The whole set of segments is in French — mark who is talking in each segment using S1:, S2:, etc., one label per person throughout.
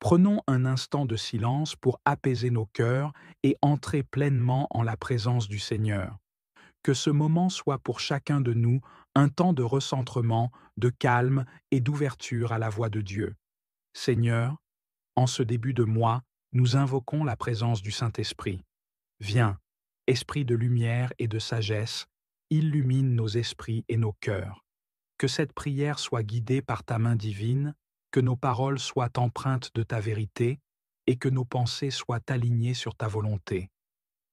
S1: Prenons un instant de silence pour apaiser nos cœurs et entrer pleinement en la présence du Seigneur. Que ce moment soit pour chacun de nous un temps de recentrement, de calme et d'ouverture à la voix de Dieu. Seigneur, en ce début de mois, nous invoquons la présence du Saint-Esprit. Viens, Esprit de lumière et de sagesse, illumine nos esprits et nos cœurs. Que cette prière soit guidée par ta main divine, que nos paroles soient empreintes de ta vérité et que nos pensées soient alignées sur ta volonté.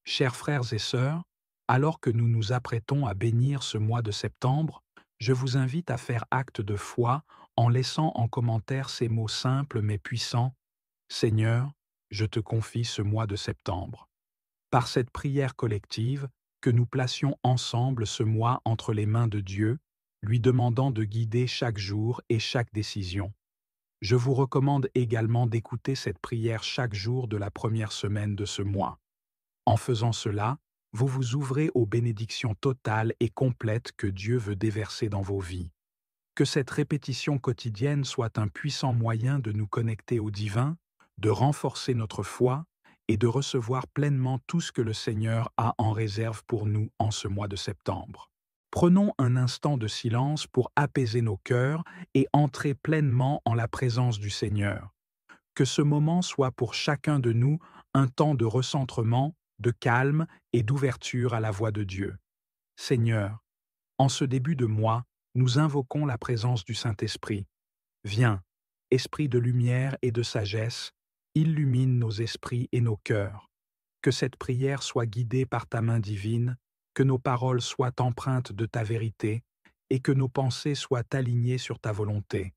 S1: Chers frères et sœurs, alors que nous nous apprêtons à bénir ce mois de septembre, je vous invite à faire acte de foi en laissant en commentaire ces mots simples mais puissants. Seigneur, je te confie ce mois de septembre. Par cette prière collective, que nous placions ensemble ce mois entre les mains de Dieu, lui demandant de guider chaque jour et chaque décision. Je vous recommande également d'écouter cette prière chaque jour de la première semaine de ce mois. En faisant cela, vous vous ouvrez aux bénédictions totales et complètes que Dieu veut déverser dans vos vies. Que cette répétition quotidienne soit un puissant moyen de nous connecter au divin, de renforcer notre foi et de recevoir pleinement tout ce que le Seigneur a en réserve pour nous en ce mois de septembre. Prenons un instant de silence pour apaiser nos cœurs et entrer pleinement en la présence du Seigneur. Que ce moment soit pour chacun de nous un temps de recentrement, de calme et d'ouverture à la voix de Dieu. Seigneur, en ce début de mois, nous invoquons la présence du Saint-Esprit. Viens, Esprit de lumière et de sagesse, illumine nos esprits et nos cœurs. Que cette prière soit guidée par ta main divine, que nos paroles soient empreintes de ta vérité et que nos pensées soient alignées sur ta volonté.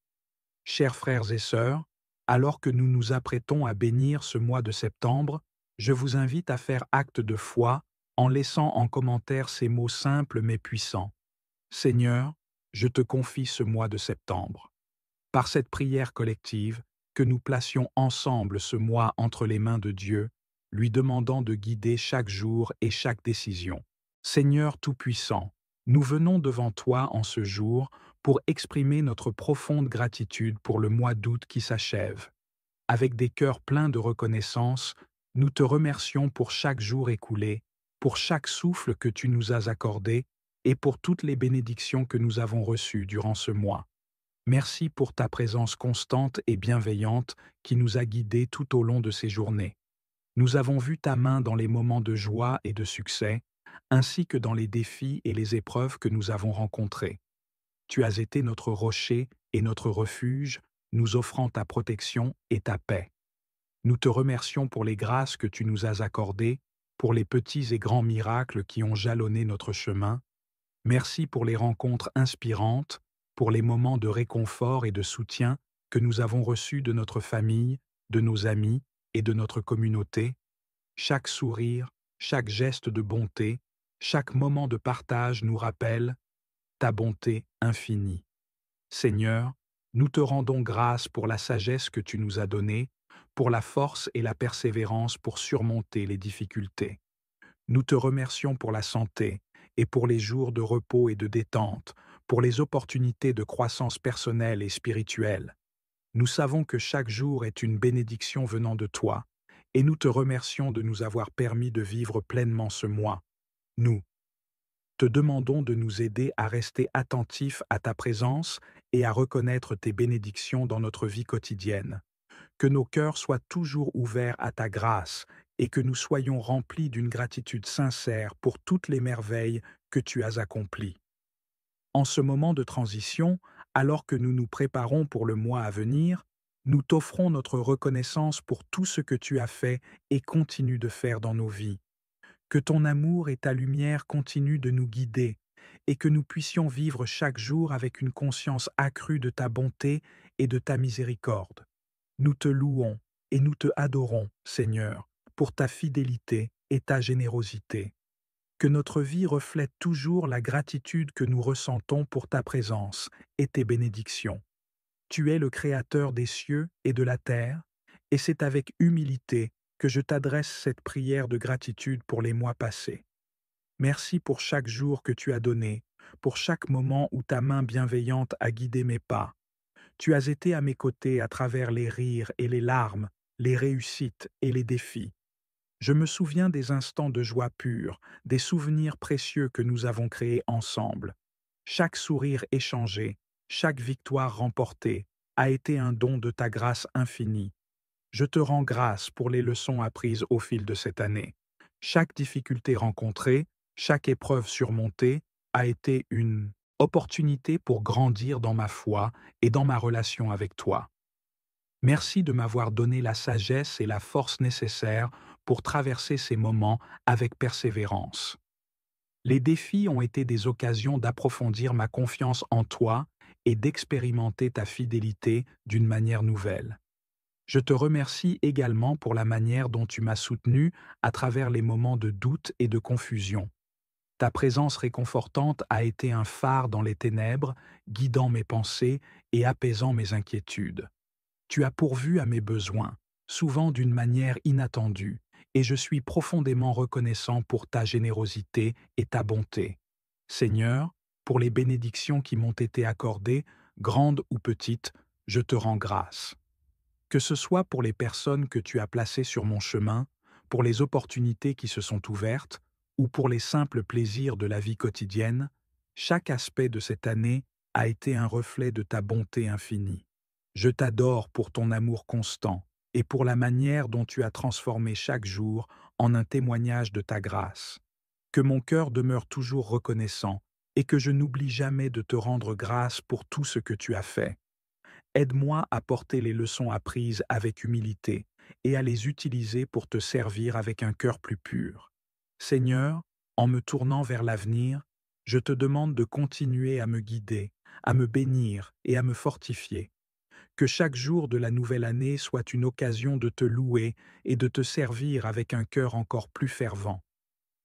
S1: Chers frères et sœurs, alors que nous nous apprêtons à bénir ce mois de septembre, je vous invite à faire acte de foi en laissant en commentaire ces mots simples mais puissants. Seigneur, je te confie ce mois de septembre. Par cette prière collective, que nous placions ensemble ce mois entre les mains de Dieu, lui demandant de guider chaque jour et chaque décision. Seigneur Tout-Puissant, nous venons devant toi en ce jour pour exprimer notre profonde gratitude pour le mois d'août qui s'achève. Avec des cœurs pleins de reconnaissance, nous te remercions pour chaque jour écoulé, pour chaque souffle que tu nous as accordé et pour toutes les bénédictions que nous avons reçues durant ce mois. Merci pour ta présence constante et bienveillante qui nous a guidés tout au long de ces journées. Nous avons vu ta main dans les moments de joie et de succès, ainsi que dans les défis et les épreuves que nous avons rencontrés. Tu as été notre rocher et notre refuge, nous offrant ta protection et ta paix. Nous te remercions pour les grâces que tu nous as accordées, pour les petits et grands miracles qui ont jalonné notre chemin. Merci pour les rencontres inspirantes, pour les moments de réconfort et de soutien que nous avons reçus de notre famille, de nos amis et de notre communauté. Chaque sourire, chaque geste de bonté, chaque moment de partage nous rappelle ta bonté infinie. Seigneur, nous te rendons grâce pour la sagesse que tu nous as donnée, pour la force et la persévérance pour surmonter les difficultés. Nous te remercions pour la santé et pour les jours de repos et de détente, pour les opportunités de croissance personnelle et spirituelle. Nous savons que chaque jour est une bénédiction venant de toi, et nous te remercions de nous avoir permis de vivre pleinement ce mois. Nous te demandons de nous aider à rester attentifs à ta présence et à reconnaître tes bénédictions dans notre vie quotidienne. Que nos cœurs soient toujours ouverts à ta grâce et que nous soyons remplis d'une gratitude sincère pour toutes les merveilles que tu as accomplies. En ce moment de transition, alors que nous nous préparons pour le mois à venir, nous t'offrons notre reconnaissance pour tout ce que tu as fait et continues de faire dans nos vies. Que ton amour et ta lumière continuent de nous guider et que nous puissions vivre chaque jour avec une conscience accrue de ta bonté et de ta miséricorde. Nous te louons et nous te adorons, Seigneur, pour ta fidélité et ta générosité. Que notre vie reflète toujours la gratitude que nous ressentons pour ta présence et tes bénédictions. Tu es le Créateur des cieux et de la terre, et c'est avec humilité que je t'adresse cette prière de gratitude pour les mois passés. Merci pour chaque jour que tu as donné, pour chaque moment où ta main bienveillante a guidé mes pas. Tu as été à mes côtés à travers les rires et les larmes, les réussites et les défis. Je me souviens des instants de joie pure, des souvenirs précieux que nous avons créés ensemble. Chaque sourire échangé, chaque victoire remportée a été un don de ta grâce infinie. Je te rends grâce pour les leçons apprises au fil de cette année. Chaque difficulté rencontrée, chaque épreuve surmontée a été une opportunité pour grandir dans ma foi et dans ma relation avec toi. Merci de m'avoir donné la sagesse et la force nécessaires pour traverser ces moments avec persévérance. Les défis ont été des occasions d'approfondir ma confiance en toi et d'expérimenter ta fidélité d'une manière nouvelle. Je te remercie également pour la manière dont tu m'as soutenu à travers les moments de doute et de confusion. Ta présence réconfortante a été un phare dans les ténèbres, guidant mes pensées et apaisant mes inquiétudes. Tu as pourvu à mes besoins, souvent d'une manière inattendue, et je suis profondément reconnaissant pour ta générosité et ta bonté. Seigneur, pour les bénédictions qui m'ont été accordées, grandes ou petites, je te rends grâce. Que ce soit pour les personnes que tu as placées sur mon chemin, pour les opportunités qui se sont ouvertes, ou pour les simples plaisirs de la vie quotidienne, chaque aspect de cette année a été un reflet de ta bonté infinie. Je t'adore pour ton amour constant et pour la manière dont tu as transformé chaque jour en un témoignage de ta grâce. Que mon cœur demeure toujours reconnaissant et que je n'oublie jamais de te rendre grâce pour tout ce que tu as fait. Aide-moi à porter les leçons apprises avec humilité et à les utiliser pour te servir avec un cœur plus pur. Seigneur, en me tournant vers l'avenir, je te demande de continuer à me guider, à me bénir et à me fortifier. Que chaque jour de la nouvelle année soit une occasion de te louer et de te servir avec un cœur encore plus fervent.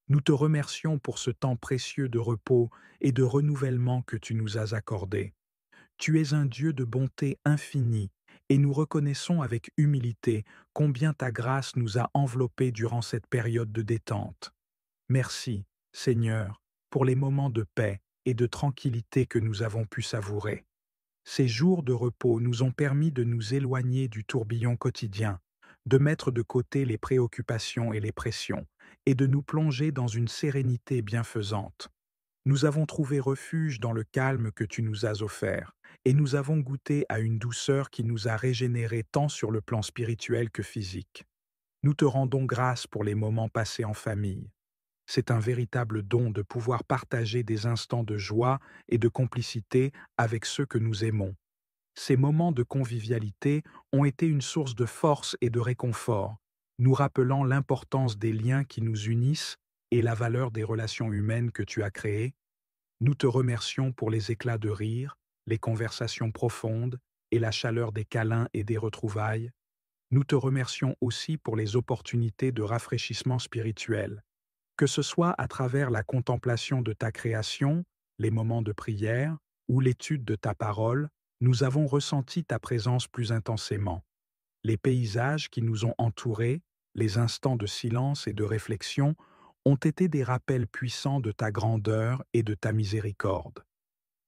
S1: Nous te remercions pour ce temps précieux de repos et de renouvellement que tu nous as accordé. Tu es un Dieu de bonté infinie, et nous reconnaissons avec humilité combien ta grâce nous a enveloppés durant cette période de détente. Merci, Seigneur, pour les moments de paix et de tranquillité que nous avons pu savourer. Ces jours de repos nous ont permis de nous éloigner du tourbillon quotidien, de mettre de côté les préoccupations et les pressions, et de nous plonger dans une sérénité bienfaisante. Nous avons trouvé refuge dans le calme que tu nous as offert, et nous avons goûté à une douceur qui nous a régénérés tant sur le plan spirituel que physique. Nous te rendons grâce pour les moments passés en famille. C'est un véritable don de pouvoir partager des instants de joie et de complicité avec ceux que nous aimons. Ces moments de convivialité ont été une source de force et de réconfort, nous rappelant l'importance des liens qui nous unissent et la valeur des relations humaines que tu as créées. Nous te remercions pour les éclats de rire, les conversations profondes et la chaleur des câlins et des retrouvailles. Nous te remercions aussi pour les opportunités de rafraîchissement spirituel, que ce soit à travers la contemplation de ta création, les moments de prière ou l'étude de ta parole, nous avons ressenti ta présence plus intensément. Les paysages qui nous ont entourés, les instants de silence et de réflexion ont été des rappels puissants de ta grandeur et de ta miséricorde.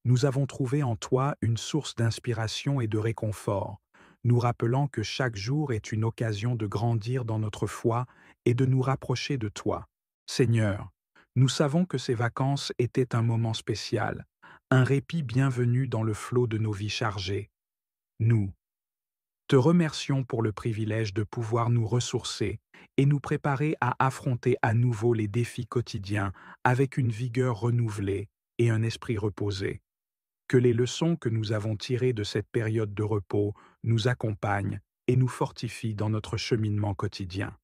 S1: Nous avons trouvé en toi une source d'inspiration et de réconfort, nous rappelant que chaque jour est une occasion de grandir dans notre foi et de nous rapprocher de toi. Seigneur, nous savons que ces vacances étaient un moment spécial, un répit bienvenu dans le flot de nos vies chargées. Nous te remercions pour le privilège de pouvoir nous ressourcer et nous préparer à affronter à nouveau les défis quotidiens avec une vigueur renouvelée et un esprit reposé. Que les leçons que nous avons tirées de cette période de repos nous accompagnent et nous fortifient dans notre cheminement quotidien.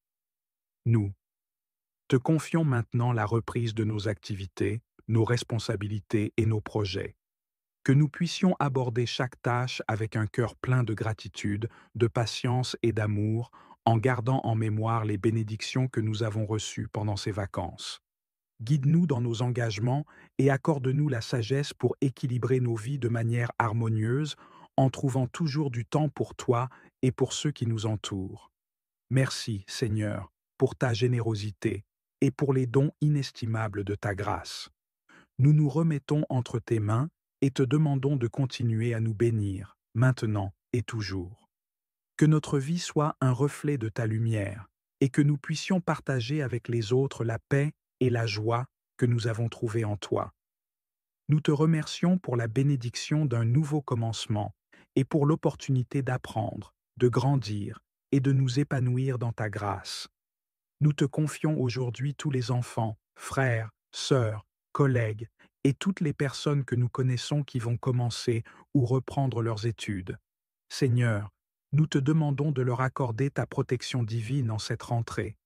S1: Nous te confions maintenant la reprise de nos activités, nos responsabilités et nos projets. Que nous puissions aborder chaque tâche avec un cœur plein de gratitude, de patience et d'amour, en gardant en mémoire les bénédictions que nous avons reçues pendant ces vacances. Guide-nous dans nos engagements et accorde-nous la sagesse pour équilibrer nos vies de manière harmonieuse, en trouvant toujours du temps pour toi et pour ceux qui nous entourent. Merci, Seigneur, pour ta générosité et pour les dons inestimables de ta grâce. Nous nous remettons entre tes mains et te demandons de continuer à nous bénir, maintenant et toujours. Que notre vie soit un reflet de ta lumière, et que nous puissions partager avec les autres la paix et la joie que nous avons trouvées en toi. Nous te remercions pour la bénédiction d'un nouveau commencement et pour l'opportunité d'apprendre, de grandir et de nous épanouir dans ta grâce. Nous te confions aujourd'hui tous les enfants, frères, sœurs, collègues et toutes les personnes que nous connaissons qui vont commencer ou reprendre leurs études. Seigneur, nous te demandons de leur accorder ta protection divine en cette rentrée,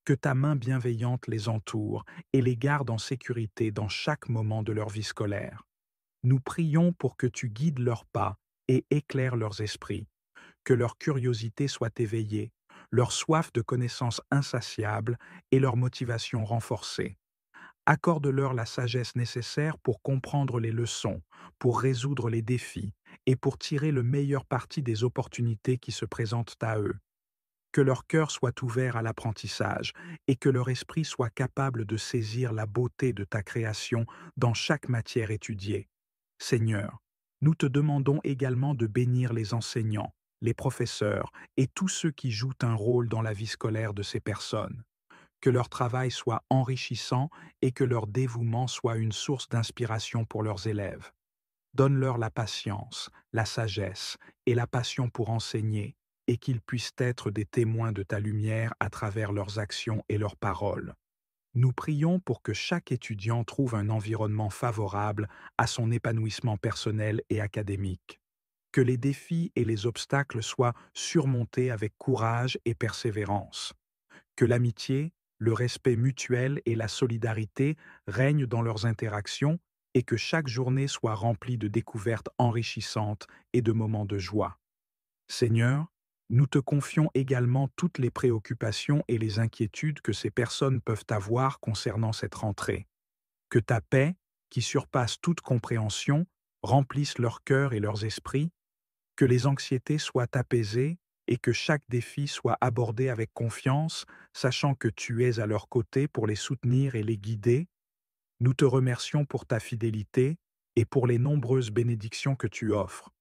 S1: que ta main bienveillante les entoure et les garde en sécurité dans chaque moment de leur vie scolaire. Nous prions pour que tu guides leurs pas et éclaires leurs esprits, que leur curiosité soit éveillée, leur soif de connaissance insatiable et leur motivation renforcée. Accorde-leur la sagesse nécessaire pour comprendre les leçons, pour résoudre les défis et pour tirer le meilleur parti des opportunités qui se présentent à eux. Que leur cœur soit ouvert à l'apprentissage et que leur esprit soit capable de saisir la beauté de ta création dans chaque matière étudiée. Seigneur, nous te demandons également de bénir les enseignants, les professeurs et tous ceux qui jouent un rôle dans la vie scolaire de ces personnes. Que leur travail soit enrichissant et que leur dévouement soit une source d'inspiration pour leurs élèves. Donne-leur la patience, la sagesse et la passion pour enseigner, et qu'ils puissent être des témoins de ta lumière à travers leurs actions et leurs paroles. Nous prions pour que chaque étudiant trouve un environnement favorable à son épanouissement personnel et académique. Que les défis et les obstacles soient surmontés avec courage et persévérance. Que l'amitié, le respect mutuel et la solidarité règnent dans leurs interactions et que chaque journée soit remplie de découvertes enrichissantes et de moments de joie. Seigneur, nous te confions également toutes les préoccupations et les inquiétudes que ces personnes peuvent avoir concernant cette rentrée. Que ta paix, qui surpasse toute compréhension, remplisse leur cœur et leurs esprits, que les anxiétés soient apaisées et que chaque défi soit abordé avec confiance, sachant que tu es à leur côté pour les soutenir et les guider. Nous te remercions pour ta fidélité et pour les nombreuses bénédictions que tu offres.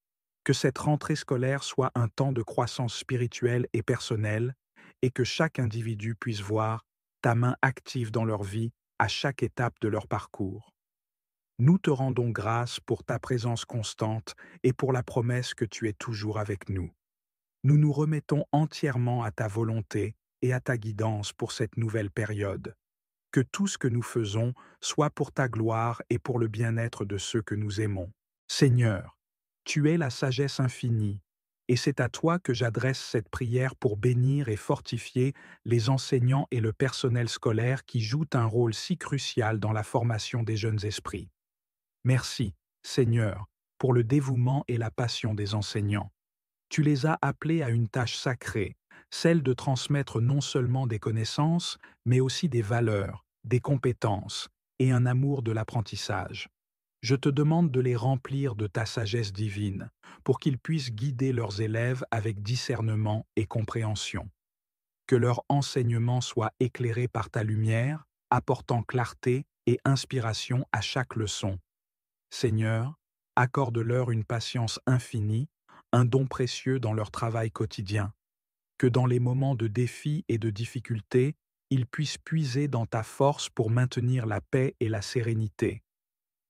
S1: Que cette rentrée scolaire soit un temps de croissance spirituelle et personnelle et que chaque individu puisse voir ta main active dans leur vie à chaque étape de leur parcours. Nous te rendons grâce pour ta présence constante et pour la promesse que tu es toujours avec nous. Nous nous remettons entièrement à ta volonté et à ta guidance pour cette nouvelle période. Que tout ce que nous faisons soit pour ta gloire et pour le bien-être de ceux que nous aimons. Seigneur, tu es la sagesse infinie, et c'est à toi que j'adresse cette prière pour bénir et fortifier les enseignants et le personnel scolaire qui jouent un rôle si crucial dans la formation des jeunes esprits. Merci, Seigneur, pour le dévouement et la passion des enseignants. Tu les as appelés à une tâche sacrée, celle de transmettre non seulement des connaissances, mais aussi des valeurs, des compétences et un amour de l'apprentissage. Je te demande de les remplir de ta sagesse divine, pour qu'ils puissent guider leurs élèves avec discernement et compréhension. Que leur enseignement soit éclairé par ta lumière, apportant clarté et inspiration à chaque leçon. Seigneur, accorde-leur une patience infinie, un don précieux dans leur travail quotidien. Que dans les moments de défi et de difficulté, ils puissent puiser dans ta force pour maintenir la paix et la sérénité.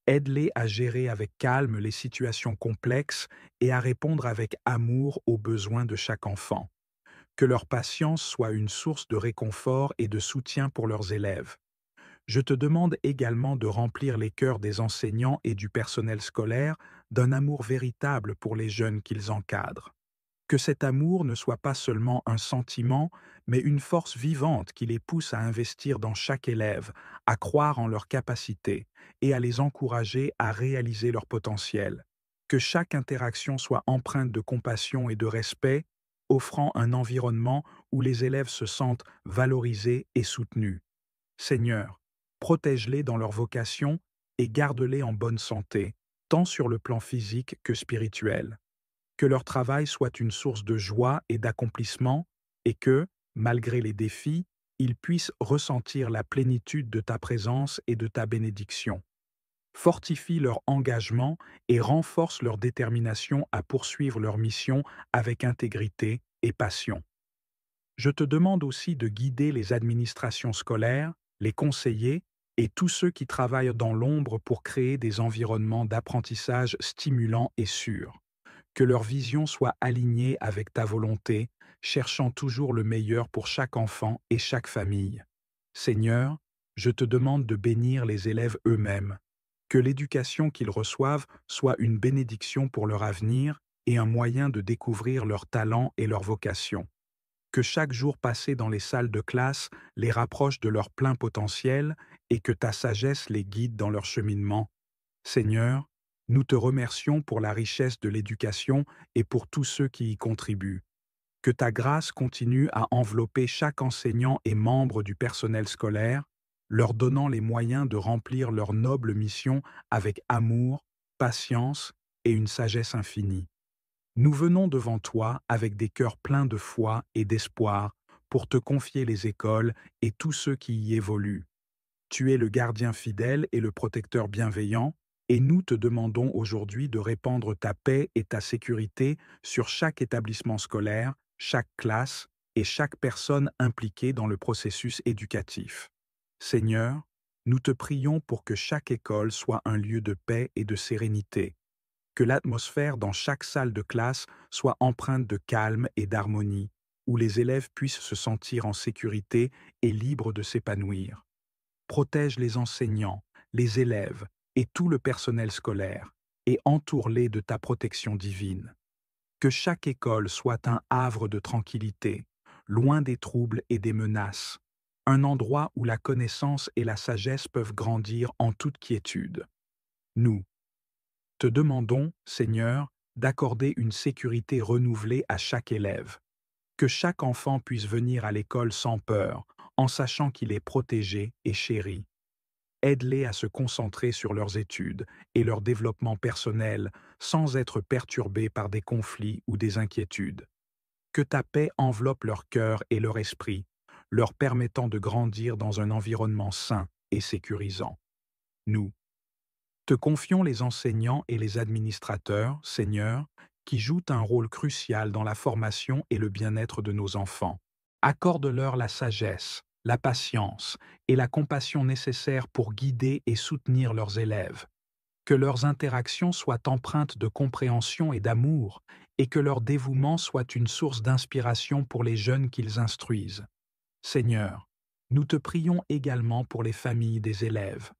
S1: Aide-les à gérer avec calme les situations complexes et à répondre avec amour aux besoins de chaque enfant. Que leur patience soit une source de réconfort et de soutien pour leurs élèves. Je te demande également de remplir les cœurs des enseignants et du personnel scolaire d'un amour véritable pour les jeunes qu'ils encadrent. Que cet amour ne soit pas seulement un sentiment, mais une force vivante qui les pousse à investir dans chaque élève, à croire en leurs capacités et à les encourager à réaliser leur potentiel. Que chaque interaction soit empreinte de compassion et de respect, offrant un environnement où les élèves se sentent valorisés et soutenus. Seigneur, protège-les dans leur vocation et garde-les en bonne santé, tant sur le plan physique que spirituel. Que leur travail soit une source de joie et d'accomplissement et que, malgré les défis, ils puissent ressentir la plénitude de ta présence et de ta bénédiction. fortifie leur engagement et renforce leur détermination à poursuivre leur mission avec intégrité et passion. Je te demande aussi de guider les administrations scolaires, les conseillers et tous ceux qui travaillent dans l'ombre pour créer des environnements d'apprentissage stimulants et sûrs. Que leur vision soit alignée avec ta volonté, cherchant toujours le meilleur pour chaque enfant et chaque famille. Seigneur, je te demande de bénir les élèves eux-mêmes, que l'éducation qu'ils reçoivent soit une bénédiction pour leur avenir et un moyen de découvrir leurs talents et leur vocation. Que chaque jour passé dans les salles de classe les rapproche de leur plein potentiel et que ta sagesse les guide dans leur cheminement. Seigneur, nous te remercions pour la richesse de l'éducation et pour tous ceux qui y contribuent. Que ta grâce continue à envelopper chaque enseignant et membre du personnel scolaire, leur donnant les moyens de remplir leur noble mission avec amour, patience et une sagesse infinie. Nous venons devant toi avec des cœurs pleins de foi et d'espoir pour te confier les écoles et tous ceux qui y évoluent. Tu es le gardien fidèle et le protecteur bienveillant, et nous te demandons aujourd'hui de répandre ta paix et ta sécurité sur chaque établissement scolaire, chaque classe et chaque personne impliquée dans le processus éducatif. Seigneur, nous te prions pour que chaque école soit un lieu de paix et de sérénité, que l'atmosphère dans chaque salle de classe soit empreinte de calme et d'harmonie, où les élèves puissent se sentir en sécurité et libres de s'épanouir. Protège les enseignants, les élèves et tout le personnel scolaire, et entoure-les de ta protection divine. Que chaque école soit un havre de tranquillité, loin des troubles et des menaces, un endroit où la connaissance et la sagesse peuvent grandir en toute quiétude. Nous te demandons, Seigneur, d'accorder une sécurité renouvelée à chaque élève, que chaque enfant puisse venir à l'école sans peur, en sachant qu'il est protégé et chéri. Aide-les à se concentrer sur leurs études et leur développement personnel sans être perturbés par des conflits ou des inquiétudes. Que ta paix enveloppe leur cœur et leur esprit, leur permettant de grandir dans un environnement sain et sécurisant. Nous te confions les enseignants et les administrateurs, Seigneur, qui jouent un rôle crucial dans la formation et le bien-être de nos enfants. Accorde-leur la sagesse, la patience et la compassion nécessaires pour guider et soutenir leurs élèves. Que leurs interactions soient empreintes de compréhension et d'amour, et que leur dévouement soit une source d'inspiration pour les jeunes qu'ils instruisent. Seigneur, nous te prions également pour les familles des élèves,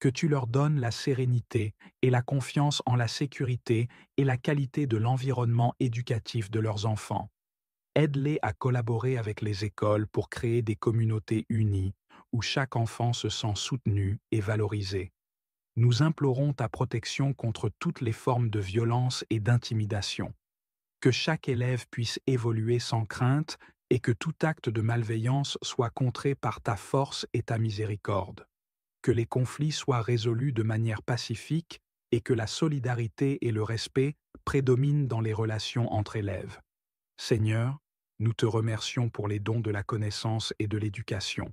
S1: que tu leur donnes la sérénité et la confiance en la sécurité et la qualité de l'environnement éducatif de leurs enfants. Aide-les à collaborer avec les écoles pour créer des communautés unies où chaque enfant se sent soutenu et valorisé. Nous implorons ta protection contre toutes les formes de violence et d'intimidation. Que chaque élève puisse évoluer sans crainte et que tout acte de malveillance soit contré par ta force et ta miséricorde. Que les conflits soient résolus de manière pacifique et que la solidarité et le respect prédominent dans les relations entre élèves. Seigneur, nous te remercions pour les dons de la connaissance et de l'éducation.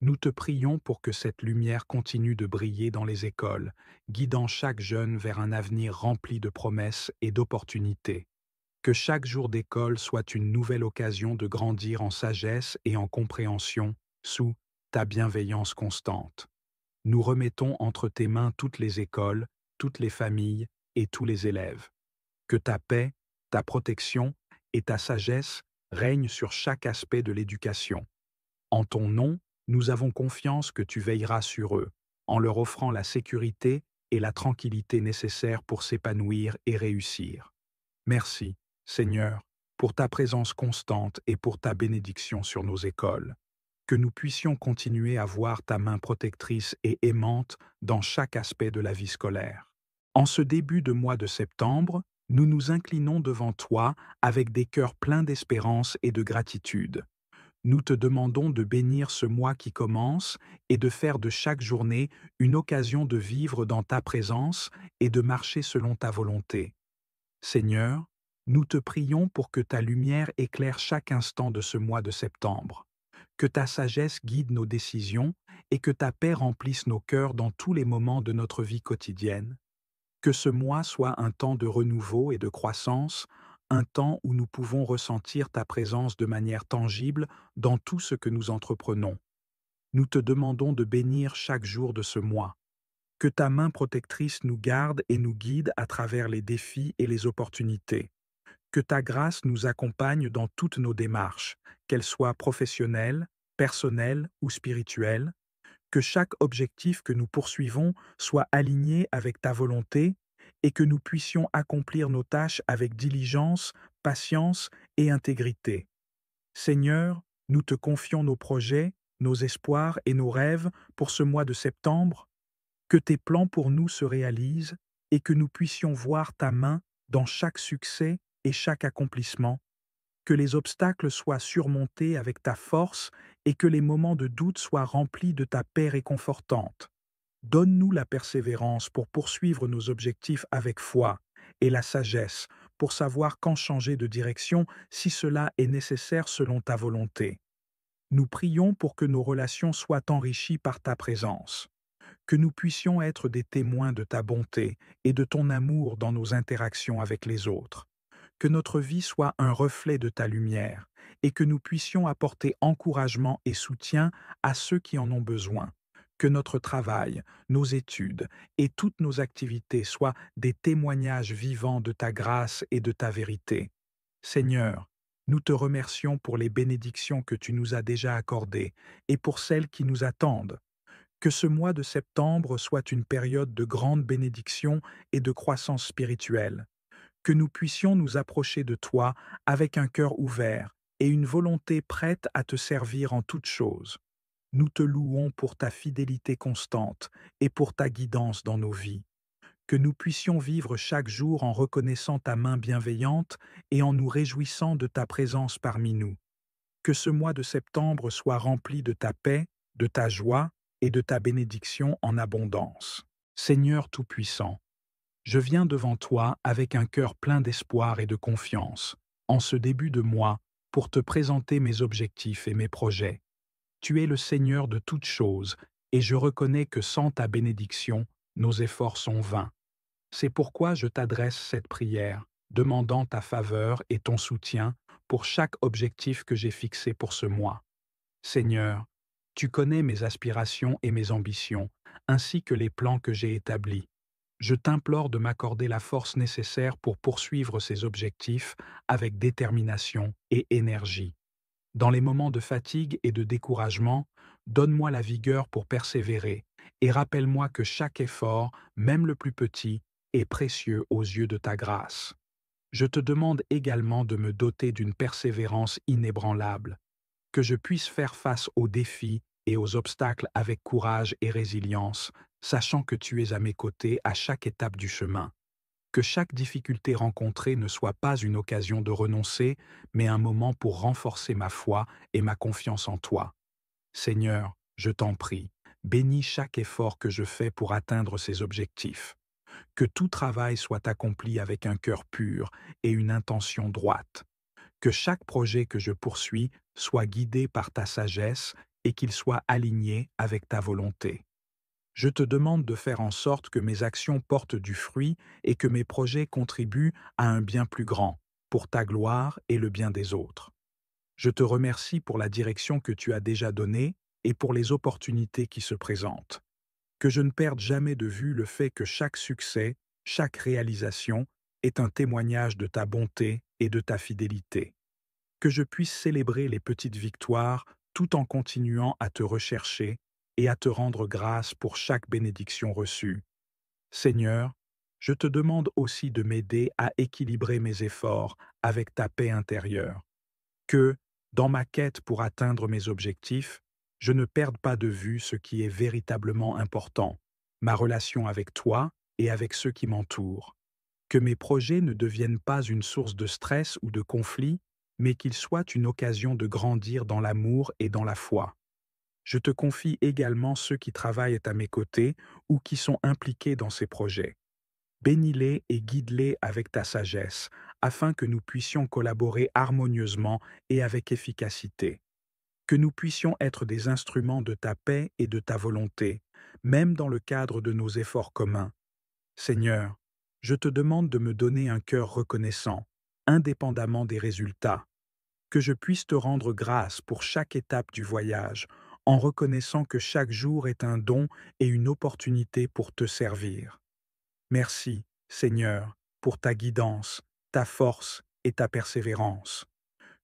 S1: Nous te prions pour que cette lumière continue de briller dans les écoles, guidant chaque jeune vers un avenir rempli de promesses et d'opportunités. Que chaque jour d'école soit une nouvelle occasion de grandir en sagesse et en compréhension sous ta bienveillance constante. Nous remettons entre tes mains toutes les écoles, toutes les familles et tous les élèves. Que ta paix, ta protection et ta sagesse règnent sur chaque aspect de l'éducation. En ton nom, nous avons confiance que tu veilleras sur eux, en leur offrant la sécurité et la tranquillité nécessaires pour s'épanouir et réussir. Merci, Seigneur, pour ta présence constante et pour ta bénédiction sur nos écoles. Que nous puissions continuer à voir ta main protectrice et aimante dans chaque aspect de la vie scolaire. En ce début de mois de septembre, nous nous inclinons devant toi avec des cœurs pleins d'espérance et de gratitude. Nous te demandons de bénir ce mois qui commence et de faire de chaque journée une occasion de vivre dans ta présence et de marcher selon ta volonté. Seigneur, nous te prions pour que ta lumière éclaire chaque instant de ce mois de septembre, que ta sagesse guide nos décisions et que ta paix remplisse nos cœurs dans tous les moments de notre vie quotidienne. Que ce mois soit un temps de renouveau et de croissance, un temps où nous pouvons ressentir ta présence de manière tangible dans tout ce que nous entreprenons. Nous te demandons de bénir chaque jour de ce mois. Que ta main protectrice nous garde et nous guide à travers les défis et les opportunités. Que ta grâce nous accompagne dans toutes nos démarches, qu'elles soient professionnelles, personnelles ou spirituelles. Que chaque objectif que nous poursuivons soit aligné avec ta volonté et que nous puissions accomplir nos tâches avec diligence, patience et intégrité. Seigneur, nous te confions nos projets, nos espoirs et nos rêves pour ce mois de septembre. Que tes plans pour nous se réalisent et que nous puissions voir ta main dans chaque succès et chaque accomplissement. Que les obstacles soient surmontés avec ta force et que les moments de doute soient remplis de ta paix réconfortante. Donne-nous la persévérance pour poursuivre nos objectifs avec foi et la sagesse pour savoir quand changer de direction si cela est nécessaire selon ta volonté. Nous prions pour que nos relations soient enrichies par ta présence, que nous puissions être des témoins de ta bonté et de ton amour dans nos interactions avec les autres. Que notre vie soit un reflet de ta lumière et que nous puissions apporter encouragement et soutien à ceux qui en ont besoin. Que notre travail, nos études et toutes nos activités soient des témoignages vivants de ta grâce et de ta vérité. Seigneur, nous te remercions pour les bénédictions que tu nous as déjà accordées et pour celles qui nous attendent. Que ce mois de septembre soit une période de grande bénédiction et de croissance spirituelle. Que nous puissions nous approcher de toi avec un cœur ouvert et une volonté prête à te servir en toutes choses. Nous te louons pour ta fidélité constante et pour ta guidance dans nos vies. Que nous puissions vivre chaque jour en reconnaissant ta main bienveillante et en nous réjouissant de ta présence parmi nous. Que ce mois de septembre soit rempli de ta paix, de ta joie et de ta bénédiction en abondance. Seigneur Tout-Puissant, je viens devant toi avec un cœur plein d'espoir et de confiance, en ce début de mois, pour te présenter mes objectifs et mes projets. Tu es le Seigneur de toutes choses, et je reconnais que sans ta bénédiction, nos efforts sont vains. C'est pourquoi je t'adresse cette prière, demandant ta faveur et ton soutien pour chaque objectif que j'ai fixé pour ce mois. Seigneur, tu connais mes aspirations et mes ambitions, ainsi que les plans que j'ai établis. Je t'implore de m'accorder la force nécessaire pour poursuivre ces objectifs avec détermination et énergie. Dans les moments de fatigue et de découragement, donne-moi la vigueur pour persévérer et rappelle-moi que chaque effort, même le plus petit, est précieux aux yeux de ta grâce. Je te demande également de me doter d'une persévérance inébranlable, que je puisse faire face aux défis et aux obstacles avec courage et résilience, sachant que tu es à mes côtés à chaque étape du chemin. Que chaque difficulté rencontrée ne soit pas une occasion de renoncer, mais un moment pour renforcer ma foi et ma confiance en toi. Seigneur, je t'en prie, bénis chaque effort que je fais pour atteindre ces objectifs. Que tout travail soit accompli avec un cœur pur et une intention droite. Que chaque projet que je poursuis soit guidé par ta sagesse et qu'il soit aligné avec ta volonté. Je te demande de faire en sorte que mes actions portent du fruit et que mes projets contribuent à un bien plus grand, pour ta gloire et le bien des autres. Je te remercie pour la direction que tu as déjà donnée et pour les opportunités qui se présentent. Que je ne perde jamais de vue le fait que chaque succès, chaque réalisation est un témoignage de ta bonté et de ta fidélité. Que je puisse célébrer les petites victoires tout en continuant à te rechercher et à te rendre grâce pour chaque bénédiction reçue. Seigneur, je te demande aussi de m'aider à équilibrer mes efforts avec ta paix intérieure. Que, dans ma quête pour atteindre mes objectifs, je ne perde pas de vue ce qui est véritablement important, ma relation avec toi et avec ceux qui m'entourent. Que mes projets ne deviennent pas une source de stress ou de conflit, mais qu'ils soient une occasion de grandir dans l'amour et dans la foi. Je te confie également ceux qui travaillent à mes côtés ou qui sont impliqués dans ces projets. Bénis-les et guide-les avec ta sagesse, afin que nous puissions collaborer harmonieusement et avec efficacité. que nous puissions être des instruments de ta paix et de ta volonté, même dans le cadre de nos efforts communs. Seigneur, je te demande de me donner un cœur reconnaissant, indépendamment des résultats, que je puisse te rendre grâce pour chaque étape du voyage, en reconnaissant que chaque jour est un don et une opportunité pour te servir. Merci, Seigneur, pour ta guidance, ta force et ta persévérance.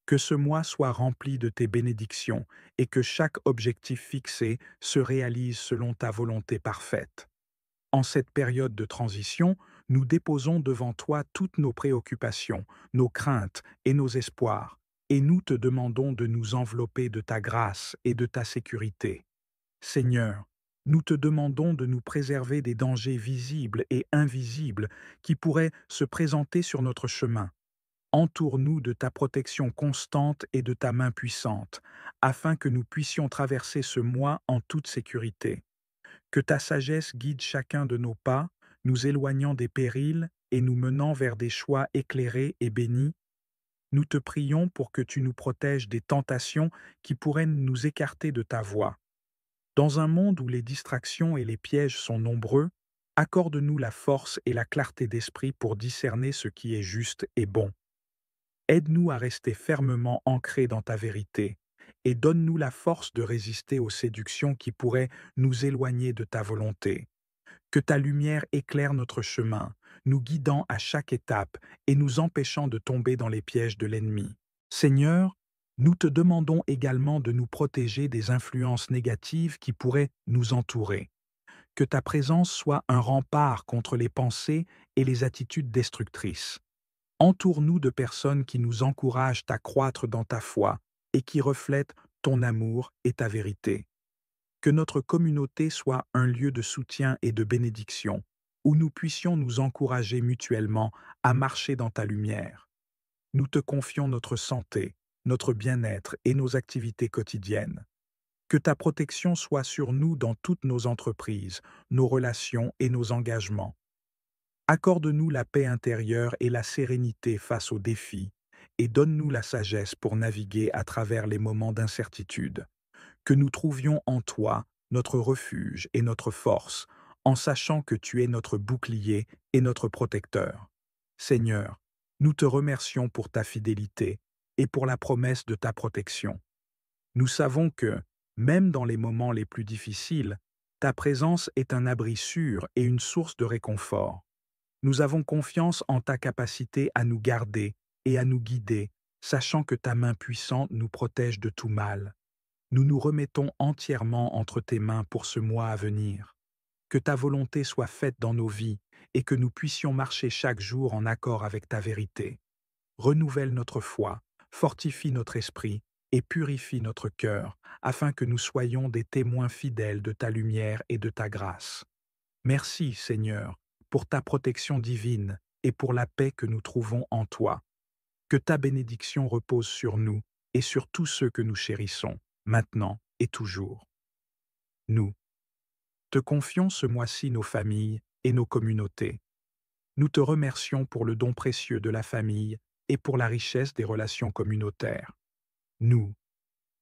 S1: Que ce mois soit rempli de tes bénédictions et que chaque objectif fixé se réalise selon ta volonté parfaite. En cette période de transition, nous déposons devant toi toutes nos préoccupations, nos craintes et nos espoirs, et nous te demandons de nous envelopper de ta grâce et de ta sécurité. Seigneur, nous te demandons de nous préserver des dangers visibles et invisibles qui pourraient se présenter sur notre chemin. Entoure-nous de ta protection constante et de ta main puissante, afin que nous puissions traverser ce mois en toute sécurité. Que ta sagesse guide chacun de nos pas, nous éloignant des périls et nous menant vers des choix éclairés et bénis. Nous te prions pour que tu nous protèges des tentations qui pourraient nous écarter de ta voie. Dans un monde où les distractions et les pièges sont nombreux, accorde-nous la force et la clarté d'esprit pour discerner ce qui est juste et bon. Aide-nous à rester fermement ancrés dans ta vérité et donne-nous la force de résister aux séductions qui pourraient nous éloigner de ta volonté. Que ta lumière éclaire notre chemin, nous guidant à chaque étape et nous empêchant de tomber dans les pièges de l'ennemi. Seigneur, nous te demandons également de nous protéger des influences négatives qui pourraient nous entourer. Que ta présence soit un rempart contre les pensées et les attitudes destructrices. Entoure-nous de personnes qui nous encouragent à croître dans ta foi et qui reflètent ton amour et ta vérité. Que notre communauté soit un lieu de soutien et de bénédiction, où nous puissions nous encourager mutuellement à marcher dans ta lumière. Nous te confions notre santé, notre bien-être et nos activités quotidiennes. Que ta protection soit sur nous dans toutes nos entreprises, nos relations et nos engagements. Accorde-nous la paix intérieure et la sérénité face aux défis, et donne-nous la sagesse pour naviguer à travers les moments d'incertitude. Que nous trouvions en toi notre refuge et notre force, en sachant que tu es notre bouclier et notre protecteur. Seigneur, nous te remercions pour ta fidélité et pour la promesse de ta protection. Nous savons que, même dans les moments les plus difficiles, ta présence est un abri sûr et une source de réconfort. Nous avons confiance en ta capacité à nous garder et à nous guider, sachant que ta main puissante nous protège de tout mal. Nous nous remettons entièrement entre tes mains pour ce mois à venir. Que ta volonté soit faite dans nos vies et que nous puissions marcher chaque jour en accord avec ta vérité. Renouvelle notre foi, fortifie notre esprit et purifie notre cœur, afin que nous soyons des témoins fidèles de ta lumière et de ta grâce. Merci, Seigneur, pour ta protection divine et pour la paix que nous trouvons en toi. Que ta bénédiction repose sur nous et sur tous ceux que nous chérissons, maintenant et toujours. Nous te confions ce mois-ci nos familles et nos communautés. Nous te remercions pour le don précieux de la famille et pour la richesse des relations communautaires. Nous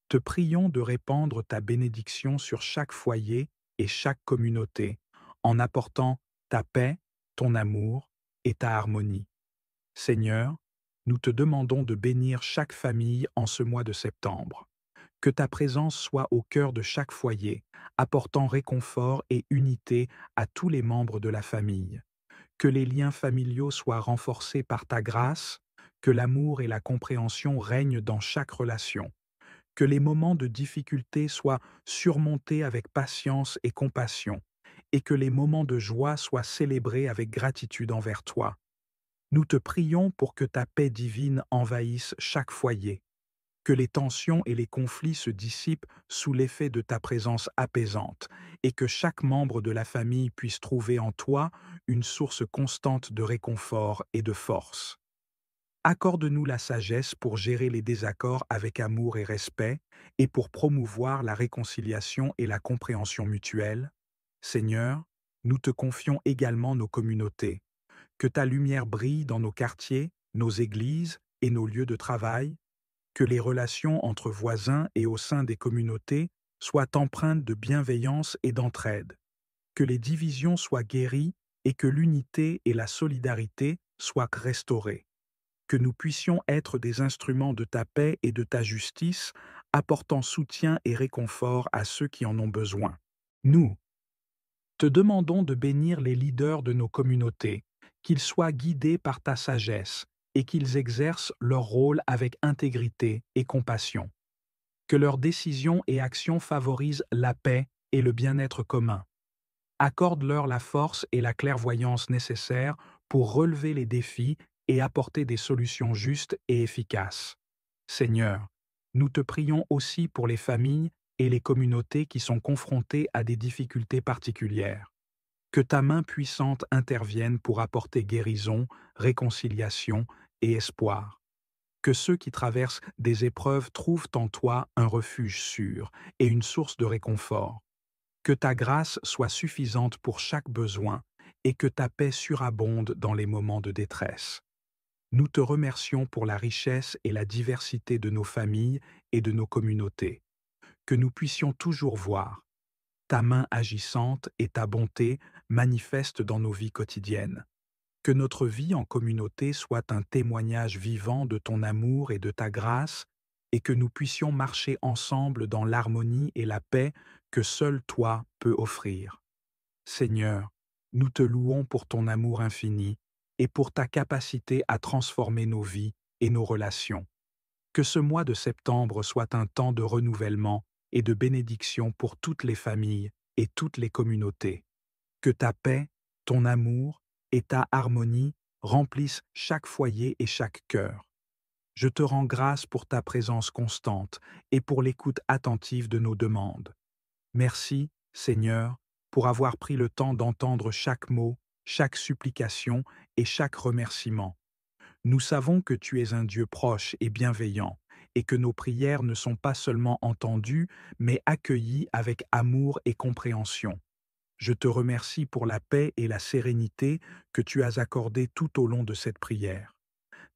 S1: te prions de répandre ta bénédiction sur chaque foyer et chaque communauté, en apportant ta paix, ton amour et ta harmonie. Seigneur, nous te demandons de bénir chaque famille en ce mois de septembre. Que ta présence soit au cœur de chaque foyer, apportant réconfort et unité à tous les membres de la famille. Que les liens familiaux soient renforcés par ta grâce, que l'amour et la compréhension règnent dans chaque relation. Que les moments de difficulté soient surmontés avec patience et compassion, et que les moments de joie soient célébrés avec gratitude envers toi. Nous te prions pour que ta paix divine envahisse chaque foyer, que les tensions et les conflits se dissipent sous l'effet de ta présence apaisante, et que chaque membre de la famille puisse trouver en toi une source constante de réconfort et de force. Accorde-nous la sagesse pour gérer les désaccords avec amour et respect, et pour promouvoir la réconciliation et la compréhension mutuelle. Seigneur, nous te confions également nos communautés. Que ta lumière brille dans nos quartiers, nos églises et nos lieux de travail. Que les relations entre voisins et au sein des communautés soient empreintes de bienveillance et d'entraide. Que les divisions soient guéries et que l'unité et la solidarité soient restaurées. Que nous puissions être des instruments de ta paix et de ta justice, apportant soutien et réconfort à ceux qui en ont besoin. Nous te demandons de bénir les leaders de nos communautés, qu'ils soient guidés par ta sagesse et qu'ils exercent leur rôle avec intégrité et compassion. Que leurs décisions et actions favorisent la paix et le bien-être commun. Accorde-leur la force et la clairvoyance nécessaires pour relever les défis et apporter des solutions justes et efficaces. Seigneur, nous te prions aussi pour les familles et les communautés qui sont confrontées à des difficultés particulières. Que ta main puissante intervienne pour apporter guérison, réconciliation et espoir. Que ceux qui traversent des épreuves trouvent en toi un refuge sûr et une source de réconfort. Que ta grâce soit suffisante pour chaque besoin et que ta paix surabonde dans les moments de détresse. Nous te remercions pour la richesse et la diversité de nos familles et de nos communautés. Que nous puissions toujours voir ta main agissante et ta bonté manifestes dans nos vies quotidiennes. Que notre vie en communauté soit un témoignage vivant de ton amour et de ta grâce, et que nous puissions marcher ensemble dans l'harmonie et la paix que seul toi peux offrir. Seigneur, nous te louons pour ton amour infini et pour ta capacité à transformer nos vies et nos relations. Que ce mois de septembre soit un temps de renouvellement et de bénédiction pour toutes les familles et toutes les communautés. Que ta paix, ton amour et ta harmonie remplissent chaque foyer et chaque cœur. Je te rends grâce pour ta présence constante et pour l'écoute attentive de nos demandes. Merci, Seigneur, pour avoir pris le temps d'entendre chaque mot, chaque supplication et chaque remerciement. Nous savons que tu es un Dieu proche et bienveillant, et que nos prières ne sont pas seulement entendues, mais accueillies avec amour et compréhension. Je te remercie pour la paix et la sérénité que tu as accordées tout au long de cette prière.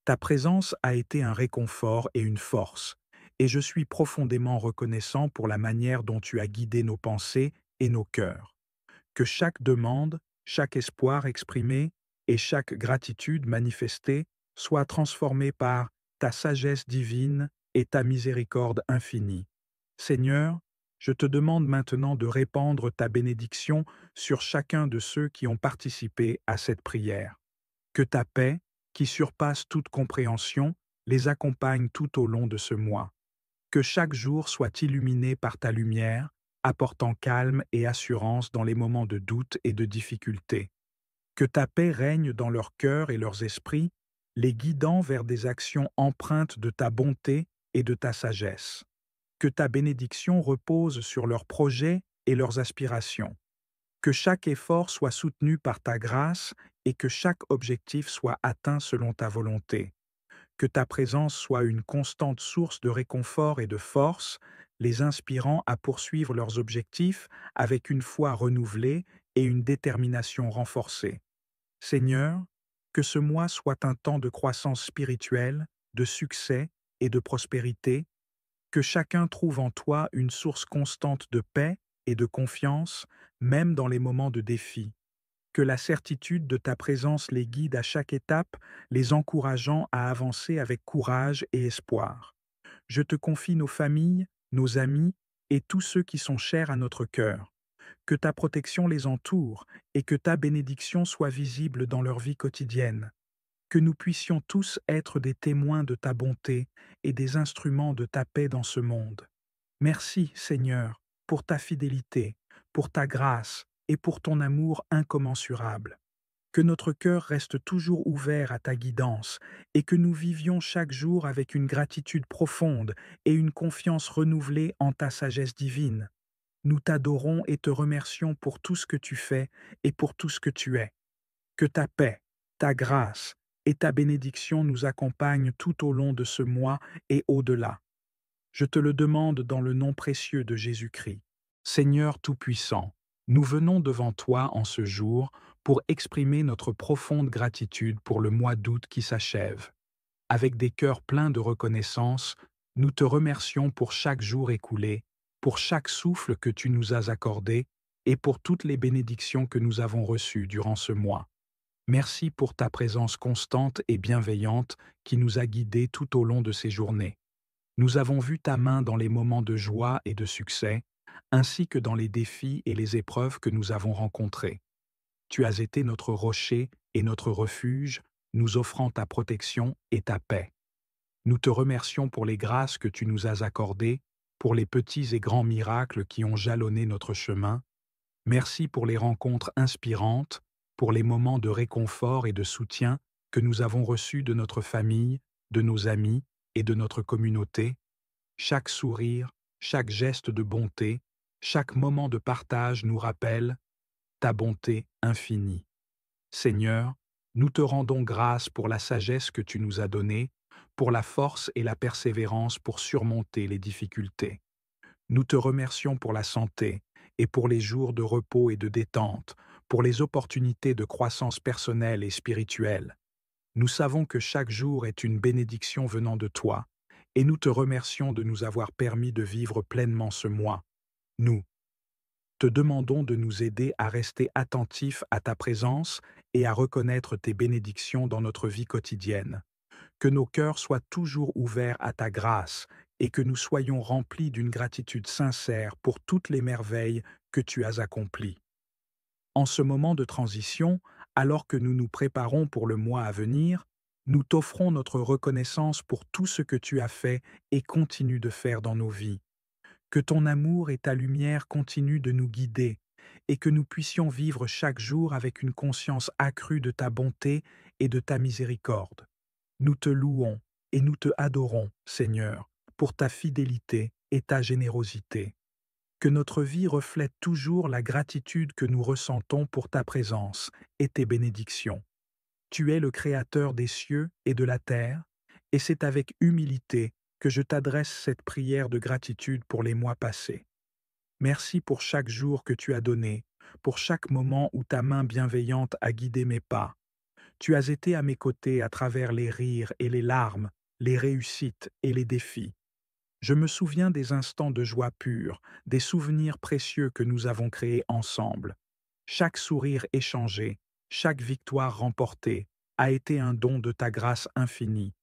S1: Ta présence a été un réconfort et une force, et je suis profondément reconnaissant pour la manière dont tu as guidé nos pensées et nos cœurs. Que chaque demande, chaque espoir exprimé et chaque gratitude manifestée soit transformée par ta sagesse divine et ta miséricorde infinie. Seigneur, je te demande maintenant de répandre ta bénédiction sur chacun de ceux qui ont participé à cette prière. Que ta paix, qui surpasse toute compréhension, les accompagne tout au long de ce mois. Que chaque jour soit illuminé par ta lumière, apportant calme et assurance dans les moments de doute et de difficulté. Que ta paix règne dans leurs cœurs et leurs esprits, les guidant vers des actions empreintes de ta bonté et de ta sagesse. Que ta bénédiction repose sur leurs projets et leurs aspirations. Que chaque effort soit soutenu par ta grâce et que chaque objectif soit atteint selon ta volonté. Que ta présence soit une constante source de réconfort et de force, les inspirant à poursuivre leurs objectifs avec une foi renouvelée et une détermination renforcée. Seigneur, que ce mois soit un temps de croissance spirituelle, de succès et de prospérité, que chacun trouve en toi une source constante de paix et de confiance, même dans les moments de défi. Que la certitude de ta présence les guide à chaque étape, les encourageant à avancer avec courage et espoir. Je te confie nos familles, nos amis et tous ceux qui sont chers à notre cœur. Que ta protection les entoure et que ta bénédiction soit visible dans leur vie quotidienne. Que nous puissions tous être des témoins de ta bonté et des instruments de ta paix dans ce monde. Merci, Seigneur, pour ta fidélité, pour ta grâce et pour ton amour incommensurable. Que notre cœur reste toujours ouvert à ta guidance et que nous vivions chaque jour avec une gratitude profonde et une confiance renouvelée en ta sagesse divine. Nous t'adorons et te remercions pour tout ce que tu fais et pour tout ce que tu es. Que ta paix, ta grâce et ta bénédiction nous accompagnent tout au long de ce mois et au-delà. Je te le demande dans le nom précieux de Jésus-Christ. Seigneur Tout-Puissant, nous venons devant toi en ce jour pour exprimer notre profonde gratitude pour le mois d'août qui s'achève. Avec des cœurs pleins de reconnaissance, Nous te remercions pour chaque jour écoulé, pour chaque souffle que tu nous as accordé et pour toutes les bénédictions que nous avons reçues durant ce mois. Merci pour ta présence constante et bienveillante qui nous a guidés tout au long de ces journées. Nous avons vu ta main dans les moments de joie et de succès, ainsi que dans les défis et les épreuves que nous avons rencontrés. Tu as été notre rocher et notre refuge, nous offrant ta protection et ta paix. Nous te remercions pour les grâces que tu nous as accordées, pour les petits et grands miracles qui ont jalonné notre chemin. Merci pour les rencontres inspirantes, pour les moments de réconfort et de soutien que nous avons reçus de notre famille, de nos amis et de notre communauté. Chaque sourire, chaque geste de bonté, chaque moment de partage nous rappelle ta bonté infinie. Seigneur, nous te rendons grâce pour la sagesse que tu nous as donnée, pour la force et la persévérance pour surmonter les difficultés. Nous te remercions pour la santé et pour les jours de repos et de détente, pour les opportunités de croissance personnelle et spirituelle. Nous savons que chaque jour est une bénédiction venant de toi, et nous te remercions de nous avoir permis de vivre pleinement ce mois. Nous te demandons de nous aider à rester attentifs à ta présence et à reconnaître tes bénédictions dans notre vie quotidienne. Que nos cœurs soient toujours ouverts à ta grâce et que nous soyons remplis d'une gratitude sincère pour toutes les merveilles que tu as accomplies. En ce moment de transition, alors que nous nous préparons pour le mois à venir, nous t'offrons notre reconnaissance pour tout ce que tu as fait et continues de faire dans nos vies. Que ton amour et ta lumière continuent de nous guider et que nous puissions vivre chaque jour avec une conscience accrue de ta bonté et de ta miséricorde. Nous te louons et nous te adorons, Seigneur, pour ta fidélité et ta générosité. Que notre vie reflète toujours la gratitude que nous ressentons pour ta présence et tes bénédictions. Tu es le Créateur des cieux et de la terre, et c'est avec humilité que je t'adresse cette prière de gratitude pour les mois passés. Merci pour chaque jour que tu as donné, pour chaque moment où ta main bienveillante a guidé mes pas. Tu as été à mes côtés à travers les rires et les larmes, les réussites et les défis. Je me souviens des instants de joie pure, des souvenirs précieux que nous avons créés ensemble. Chaque sourire échangé, chaque victoire remportée a été un don de ta grâce infinie.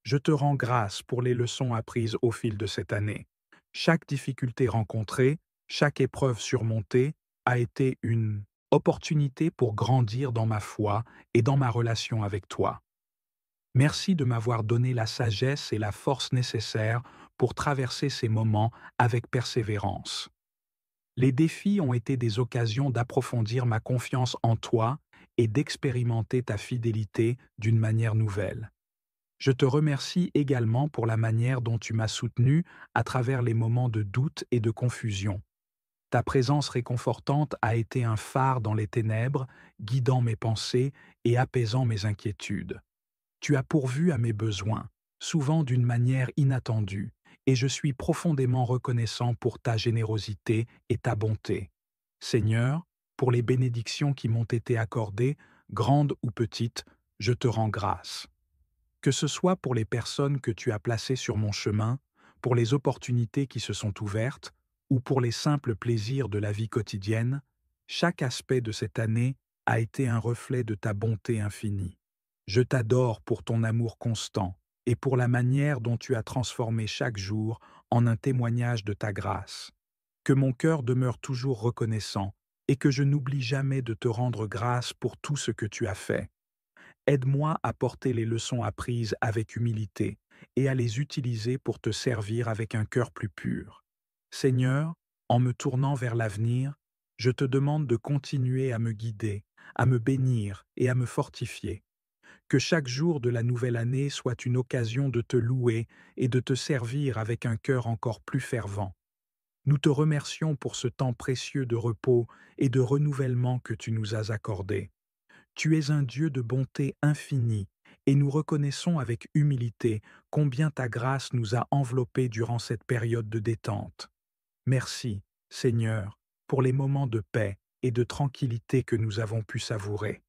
S1: Je te rends grâce pour les leçons apprises au fil de cette année. Chaque difficulté rencontrée, chaque épreuve surmontée a été une opportunité pour grandir dans ma foi et dans ma relation avec toi. Merci de m'avoir donné la sagesse et la force nécessaires pour traverser ces moments avec persévérance. Les défis ont été des occasions d'approfondir ma confiance en toi et d'expérimenter ta fidélité d'une manière nouvelle. Je te remercie également pour la manière dont tu m'as soutenu à travers les moments de doute et de confusion. Ta présence réconfortante a été un phare dans les ténèbres, guidant mes pensées et apaisant mes inquiétudes. Tu as pourvu à mes besoins, souvent d'une manière inattendue, et je suis profondément reconnaissant pour ta générosité et ta bonté. Seigneur, pour les bénédictions qui m'ont été accordées, grandes ou petites, je te rends grâce. Que ce soit pour les personnes que tu as placées sur mon chemin, pour les opportunités qui se sont ouvertes, ou pour les simples plaisirs de la vie quotidienne, chaque aspect de cette année a été un reflet de ta bonté infinie. Je t'adore pour ton amour constant et pour la manière dont tu as transformé chaque jour en un témoignage de ta grâce. Que mon cœur demeure toujours reconnaissant et que je n'oublie jamais de te rendre grâce pour tout ce que tu as fait. Aide-moi à porter les leçons apprises avec humilité et à les utiliser pour te servir avec un cœur plus pur. Seigneur, en me tournant vers l'avenir, je te demande de continuer à me guider, à me bénir et à me fortifier. Que chaque jour de la nouvelle année soit une occasion de te louer et de te servir avec un cœur encore plus fervent. Nous te remercions pour ce temps précieux de repos et de renouvellement que tu nous as accordé. Tu es un Dieu de bonté infinie, et nous reconnaissons avec humilité combien ta grâce nous a enveloppés durant cette période de détente. Merci, Seigneur, pour les moments de paix et de tranquillité que nous avons pu savourer.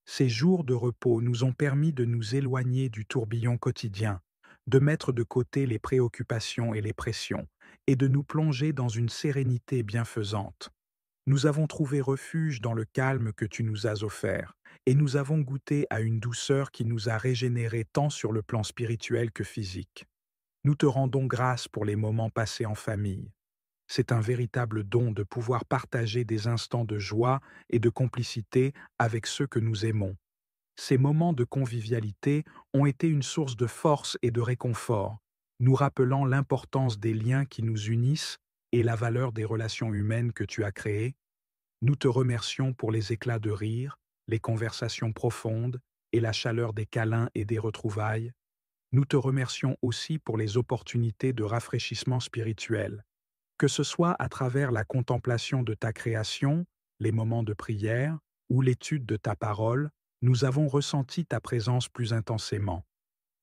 S1: Ces jours de repos nous ont permis de nous éloigner du tourbillon quotidien, de mettre de côté les préoccupations et les pressions, et de nous plonger dans une sérénité bienfaisante. Nous avons trouvé refuge dans le calme que tu nous as offert, et nous avons goûté à une douceur qui nous a régénérés tant sur le plan spirituel que physique. Nous te rendons grâce pour les moments passés en famille. C'est un véritable don de pouvoir partager des instants de joie et de complicité avec ceux que nous aimons. Ces moments de convivialité ont été une source de force et de réconfort, nous rappelant l'importance des liens qui nous unissent et la valeur des relations humaines que tu as créées. Nous te remercions pour les éclats de rire, les conversations profondes et la chaleur des câlins et des retrouvailles. Nous te remercions aussi pour les opportunités de rafraîchissement spirituel, que ce soit à travers la contemplation de ta création, les moments de prière ou l'étude de ta parole. Nous avons ressenti ta présence plus intensément.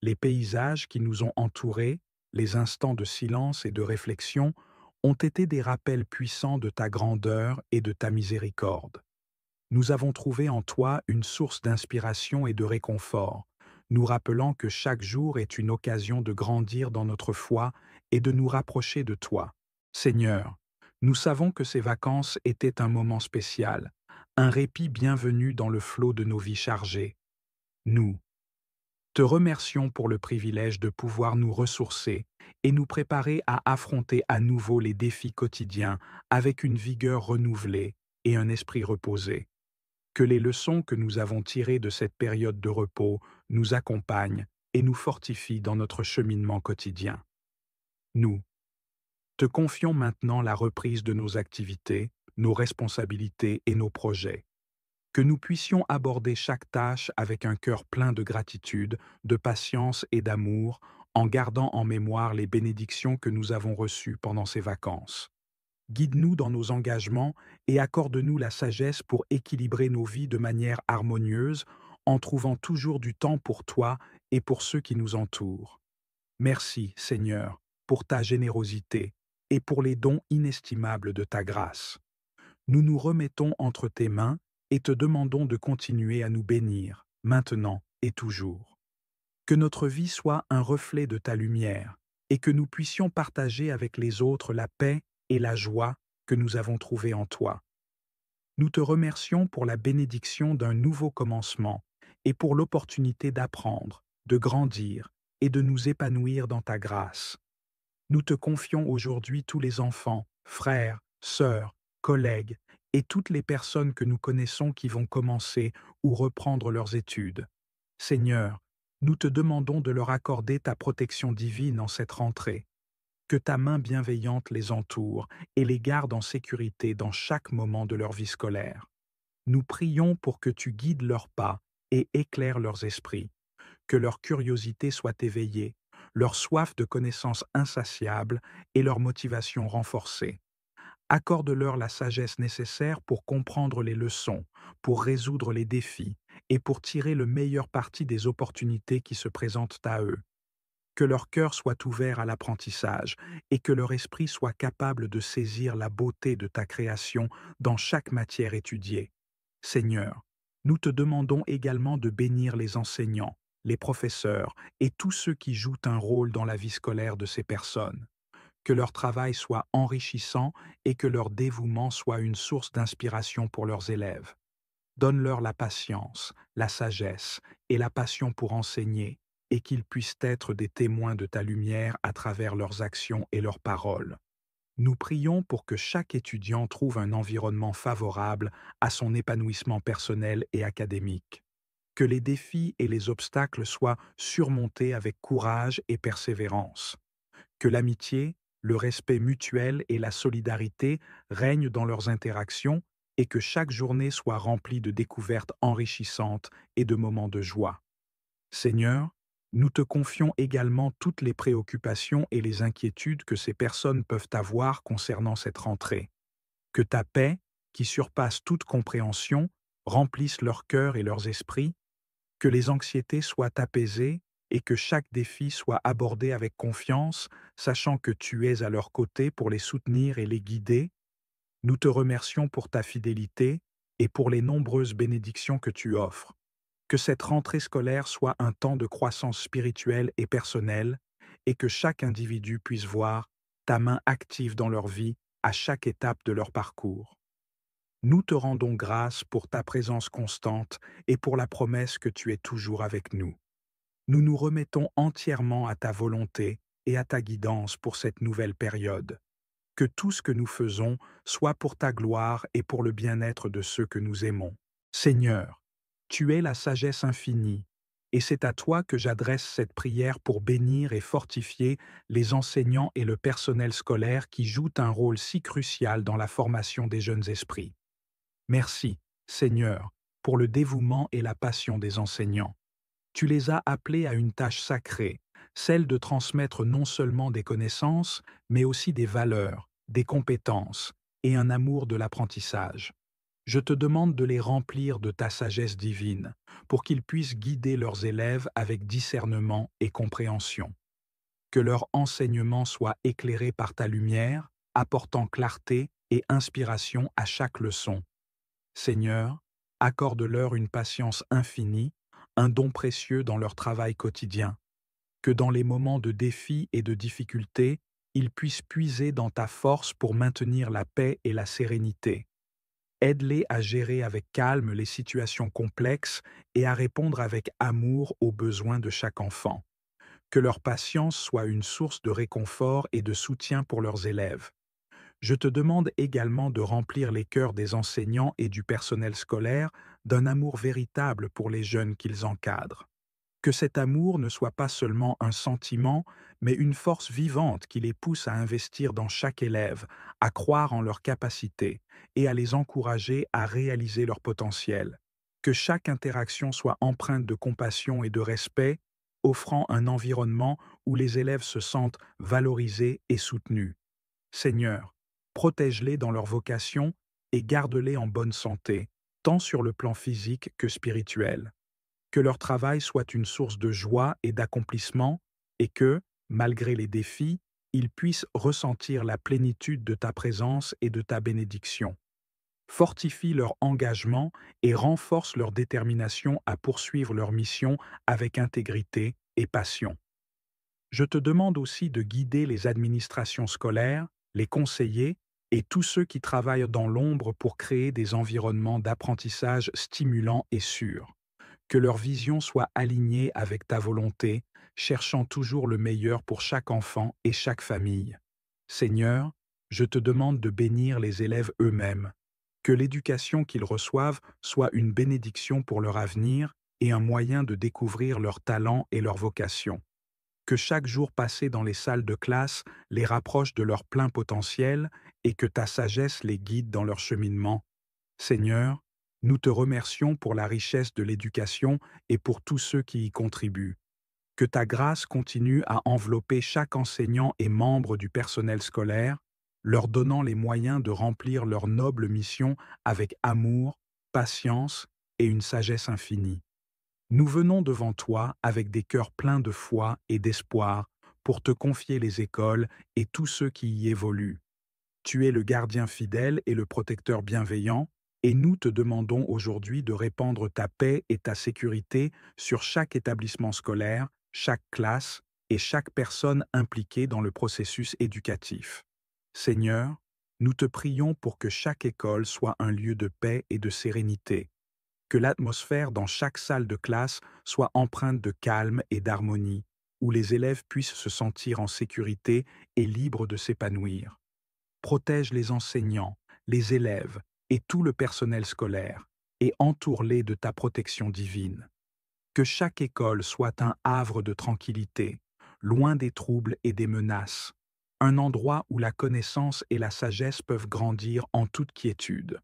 S1: Les paysages qui nous ont entourés, les instants de silence et de réflexion ont été des rappels puissants de ta grandeur et de ta miséricorde. Nous avons trouvé en toi une source d'inspiration et de réconfort, nous rappelant que chaque jour est une occasion de grandir dans notre foi et de nous rapprocher de toi. Seigneur, nous savons que ces vacances étaient un moment spécial, un répit bienvenu dans le flot de nos vies chargées. Nous te remercions pour le privilège de pouvoir nous ressourcer et nous préparer à affronter à nouveau les défis quotidiens avec une vigueur renouvelée et un esprit reposé. Que les leçons que nous avons tirées de cette période de repos nous accompagnent et nous fortifient dans notre cheminement quotidien. Nous te confions maintenant la reprise de nos activités, nos responsabilités et nos projets. Que nous puissions aborder chaque tâche avec un cœur plein de gratitude, de patience et d'amour, en gardant en mémoire les bénédictions que nous avons reçues pendant ces vacances. Guide-nous dans nos engagements et accorde-nous la sagesse pour équilibrer nos vies de manière harmonieuse, en trouvant toujours du temps pour toi et pour ceux qui nous entourent. Merci, Seigneur, pour ta générosité et pour les dons inestimables de ta grâce. Nous nous remettons entre tes mains et te demandons de continuer à nous bénir, maintenant et toujours. Que notre vie soit un reflet de ta lumière et que nous puissions partager avec les autres la paix et la joie que nous avons trouvées en toi. Nous te remercions pour la bénédiction d'un nouveau commencement et pour l'opportunité d'apprendre, de grandir et de nous épanouir dans ta grâce. Nous te confions aujourd'hui tous les enfants, frères, sœurs, collègues et toutes les personnes que nous connaissons qui vont commencer ou reprendre leurs études. Seigneur, nous te demandons de leur accorder ta protection divine en cette rentrée. Que ta main bienveillante les entoure et les garde en sécurité dans chaque moment de leur vie scolaire. Nous prions pour que tu guides leurs pas et éclaires leurs esprits, que leur curiosité soit éveillée, leur soif de connaissance insatiable et leur motivation renforcée. Accorde-leur la sagesse nécessaire pour comprendre les leçons, pour résoudre les défis et pour tirer le meilleur parti des opportunités qui se présentent à eux. Que leur cœur soit ouvert à l'apprentissage et que leur esprit soit capable de saisir la beauté de ta création dans chaque matière étudiée. Seigneur, nous te demandons également de bénir les enseignants, les professeurs et tous ceux qui jouent un rôle dans la vie scolaire de ces personnes. Que leur travail soit enrichissant et que leur dévouement soit une source d'inspiration pour leurs élèves. Donne-leur la patience, la sagesse et la passion pour enseigner, et qu'ils puissent être des témoins de ta lumière à travers leurs actions et leurs paroles. Nous prions pour que chaque étudiant trouve un environnement favorable à son épanouissement personnel et académique. Que les défis et les obstacles soient surmontés avec courage et persévérance. Que l'amitié, le respect mutuel et la solidarité règnent dans leurs interactions et que chaque journée soit remplie de découvertes enrichissantes et de moments de joie. Seigneur, nous te confions également toutes les préoccupations et les inquiétudes que ces personnes peuvent avoir concernant cette rentrée. Que ta paix, qui surpasse toute compréhension, remplisse leur cœur et leurs esprits, que les anxiétés soient apaisées et que chaque défi soit abordé avec confiance, sachant que tu es à leur côté pour les soutenir et les guider. Nous te remercions pour ta fidélité et pour les nombreuses bénédictions que tu offres. Que cette rentrée scolaire soit un temps de croissance spirituelle et personnelle, et que chaque individu puisse voir ta main active dans leur vie à chaque étape de leur parcours. Nous te rendons grâce pour ta présence constante et pour la promesse que tu es toujours avec nous. Nous nous remettons entièrement à ta volonté et à ta guidance pour cette nouvelle période. Que tout ce que nous faisons soit pour ta gloire et pour le bien-être de ceux que nous aimons. Seigneur, tu es la sagesse infinie, et c'est à toi que j'adresse cette prière pour bénir et fortifier les enseignants et le personnel scolaire qui jouent un rôle si crucial dans la formation des jeunes esprits. Merci, Seigneur, pour le dévouement et la passion des enseignants. Tu les as appelés à une tâche sacrée, celle de transmettre non seulement des connaissances, mais aussi des valeurs, des compétences et un amour de l'apprentissage. Je te demande de les remplir de ta sagesse divine, pour qu'ils puissent guider leurs élèves avec discernement et compréhension. Que leur enseignement soit éclairé par ta lumière, apportant clarté et inspiration à chaque leçon. Seigneur, accorde-leur une patience infinie, un don précieux dans leur travail quotidien. Que dans les moments de défi et de difficulté, ils puissent puiser dans ta force pour maintenir la paix et la sérénité. Aide-les à gérer avec calme les situations complexes et à répondre avec amour aux besoins de chaque enfant. Que leur patience soit une source de réconfort et de soutien pour leurs élèves. Je te demande également de remplir les cœurs des enseignants et du personnel scolaire d'un amour véritable pour les jeunes qu'ils encadrent. Que cet amour ne soit pas seulement un sentiment, mais une force vivante qui les pousse à investir dans chaque élève, à croire en leurs capacités et à les encourager à réaliser leur potentiel. Que chaque interaction soit empreinte de compassion et de respect, offrant un environnement où les élèves se sentent valorisés et soutenus. Seigneur, protège-les dans leur vocation et garde-les en bonne santé, tant sur le plan physique que spirituel. Que leur travail soit une source de joie et d'accomplissement et que, malgré les défis, ils puissent ressentir la plénitude de ta présence et de ta bénédiction. Fortifie leur engagement et renforce leur détermination à poursuivre leur mission avec intégrité et passion. Je te demande aussi de guider les administrations scolaires, les conseillers et tous ceux qui travaillent dans l'ombre pour créer des environnements d'apprentissage stimulants et sûrs. Que leur vision soit alignée avec ta volonté, cherchant toujours le meilleur pour chaque enfant et chaque famille. Seigneur, je te demande de bénir les élèves eux-mêmes, que l'éducation qu'ils reçoivent soit une bénédiction pour leur avenir et un moyen de découvrir leurs talents et leur vocation. Que chaque jour passé dans les salles de classe les rapproche de leur plein potentiel et que ta sagesse les guide dans leur cheminement. Seigneur, nous te remercions pour la richesse de l'éducation et pour tous ceux qui y contribuent. Que ta grâce continue à envelopper chaque enseignant et membre du personnel scolaire, leur donnant les moyens de remplir leur noble mission avec amour, patience et une sagesse infinie. Nous venons devant toi avec des cœurs pleins de foi et d'espoir pour te confier les écoles et tous ceux qui y évoluent. Tu es le gardien fidèle et le protecteur bienveillant, et nous te demandons aujourd'hui de répandre ta paix et ta sécurité sur chaque établissement scolaire, chaque classe et chaque personne impliquée dans le processus éducatif. Seigneur, nous te prions pour que chaque école soit un lieu de paix et de sérénité, que l'atmosphère dans chaque salle de classe soit empreinte de calme et d'harmonie, où les élèves puissent se sentir en sécurité et libres de s'épanouir. Protège les enseignants, les élèves et tout le personnel scolaire, et entoure-les de ta protection divine. Que chaque école soit un havre de tranquillité, loin des troubles et des menaces, un endroit où la connaissance et la sagesse peuvent grandir en toute quiétude.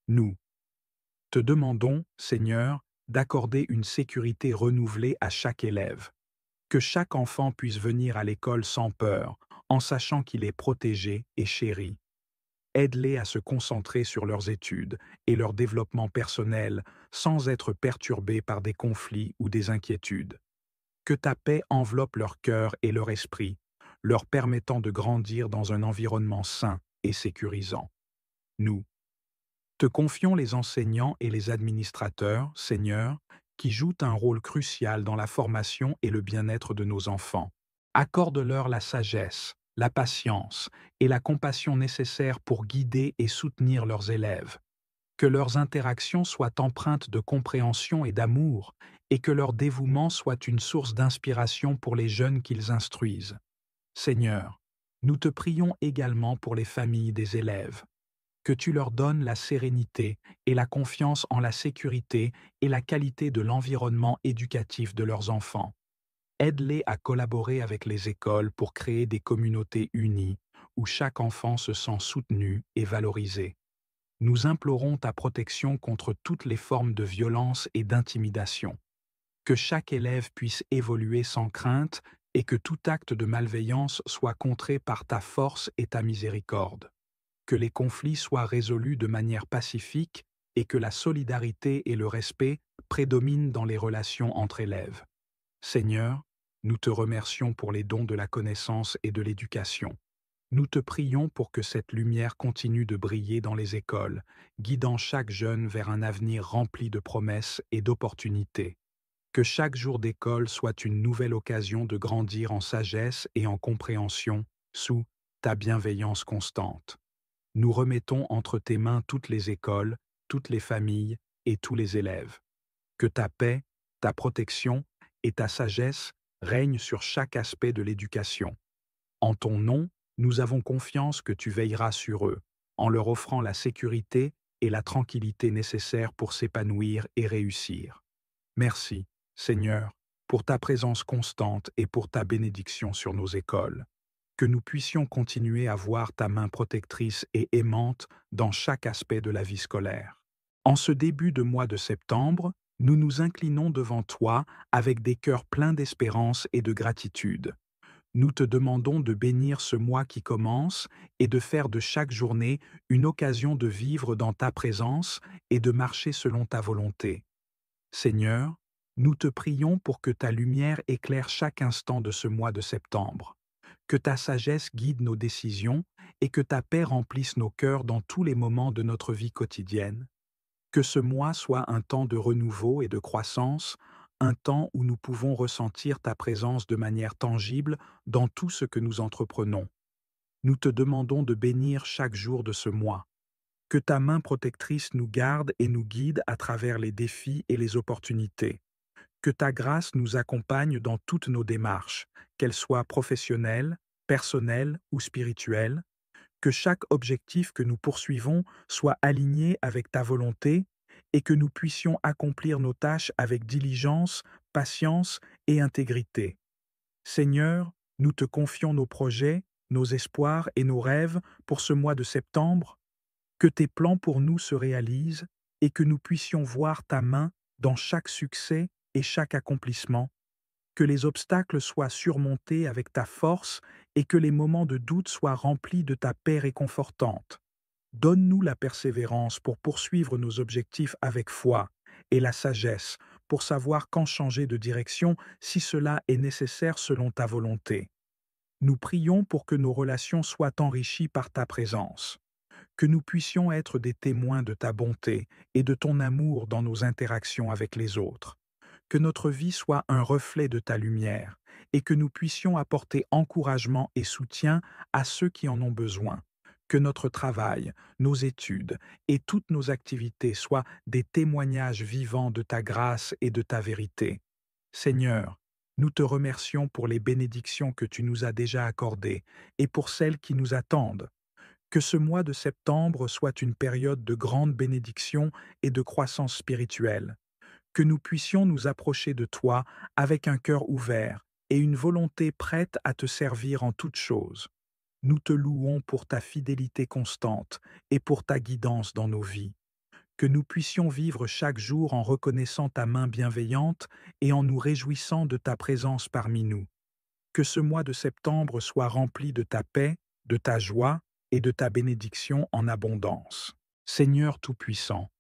S1: Nous te demandons, Seigneur, d'accorder une sécurité renouvelée à chaque élève. Que chaque enfant puisse venir à l'école sans peur, en sachant qu'il est protégé et chéri. Aide-les à se concentrer sur leurs études et leur développement personnel sans être perturbés par des conflits ou des inquiétudes. Que ta paix enveloppe leur cœur et leur esprit, leur permettant de grandir dans un environnement sain et sécurisant. Nous te confions les enseignants et les administrateurs, Seigneur, qui jouent un rôle crucial dans la formation et le bien-être de nos enfants. Accorde-leur la sagesse, la patience et la compassion nécessaires pour guider et soutenir leurs élèves. Que leurs interactions soient empreintes de compréhension et d'amour, et que leur dévouement soit une source d'inspiration pour les jeunes qu'ils instruisent. Seigneur, nous te prions également pour les familles des élèves. Que tu leur donnes la sérénité et la confiance en la sécurité et la qualité de l'environnement éducatif de leurs enfants. Aide-les à collaborer avec les écoles pour créer des communautés unies où chaque enfant se sent soutenu et valorisé. Nous implorons ta protection contre toutes les formes de violence et d'intimidation. Que chaque élève puisse évoluer sans crainte et que tout acte de malveillance soit contré par ta force et ta miséricorde. Que les conflits soient résolus de manière pacifique et que la solidarité et le respect prédominent dans les relations entre élèves. Seigneur, nous te remercions pour les dons de la connaissance et de l'éducation. Nous te prions pour que cette lumière continue de briller dans les écoles, guidant chaque jeune vers un avenir rempli de promesses et d'opportunités. Que chaque jour d'école soit une nouvelle occasion de grandir en sagesse et en compréhension sous ta bienveillance constante. Nous remettons entre tes mains toutes les écoles, toutes les familles et tous les élèves. Que ta paix, ta protection et ta sagesse règnent sur chaque aspect de l'éducation. En ton nom, nous avons confiance que tu veilleras sur eux, en leur offrant la sécurité et la tranquillité nécessaires pour s'épanouir et réussir. Merci, Seigneur, pour ta présence constante et pour ta bénédiction sur nos écoles. Que nous puissions continuer à voir ta main protectrice et aimante dans chaque aspect de la vie scolaire. En ce début de mois de septembre, nous nous inclinons devant toi avec des cœurs pleins d'espérance et de gratitude. Nous te demandons de bénir ce mois qui commence et de faire de chaque journée une occasion de vivre dans ta présence et de marcher selon ta volonté. Seigneur, nous te prions pour que ta lumière éclaire chaque instant de ce mois de septembre, que ta sagesse guide nos décisions et que ta paix remplisse nos cœurs dans tous les moments de notre vie quotidienne. Que ce mois soit un temps de renouveau et de croissance, un temps où nous pouvons ressentir ta présence de manière tangible dans tout ce que nous entreprenons. Nous te demandons de bénir chaque jour de ce mois. Que ta main protectrice nous garde et nous guide à travers les défis et les opportunités. Que ta grâce nous accompagne dans toutes nos démarches, qu'elles soient professionnelles, personnelles ou spirituelles. Que chaque objectif que nous poursuivons soit aligné avec ta volonté et que nous puissions accomplir nos tâches avec diligence, patience et intégrité. Seigneur, nous te confions nos projets, nos espoirs et nos rêves pour ce mois de septembre. Que tes plans pour nous se réalisent et que nous puissions voir ta main dans chaque succès et chaque accomplissement. Que les obstacles soient surmontés avec ta force et que les moments de doute soient remplis de ta paix réconfortante. Donne-nous la persévérance pour poursuivre nos objectifs avec foi et la sagesse pour savoir quand changer de direction si cela est nécessaire selon ta volonté. Nous prions pour que nos relations soient enrichies par ta présence, que nous puissions être des témoins de ta bonté et de ton amour dans nos interactions avec les autres. Que notre vie soit un reflet de ta lumière et que nous puissions apporter encouragement et soutien à ceux qui en ont besoin. Que notre travail, nos études et toutes nos activités soient des témoignages vivants de ta grâce et de ta vérité. Seigneur, nous te remercions pour les bénédictions que tu nous as déjà accordées et pour celles qui nous attendent. Que ce mois de septembre soit une période de grande bénédiction et de croissance spirituelle. Que nous puissions nous approcher de toi avec un cœur ouvert et une volonté prête à te servir en toutes choses. Nous te louons pour ta fidélité constante et pour ta guidance dans nos vies. Que nous puissions vivre chaque jour en reconnaissant ta main bienveillante et en nous réjouissant de ta présence parmi nous. Que ce mois de septembre soit rempli de ta paix, de ta joie et de ta bénédiction en abondance. Seigneur Tout-Puissant,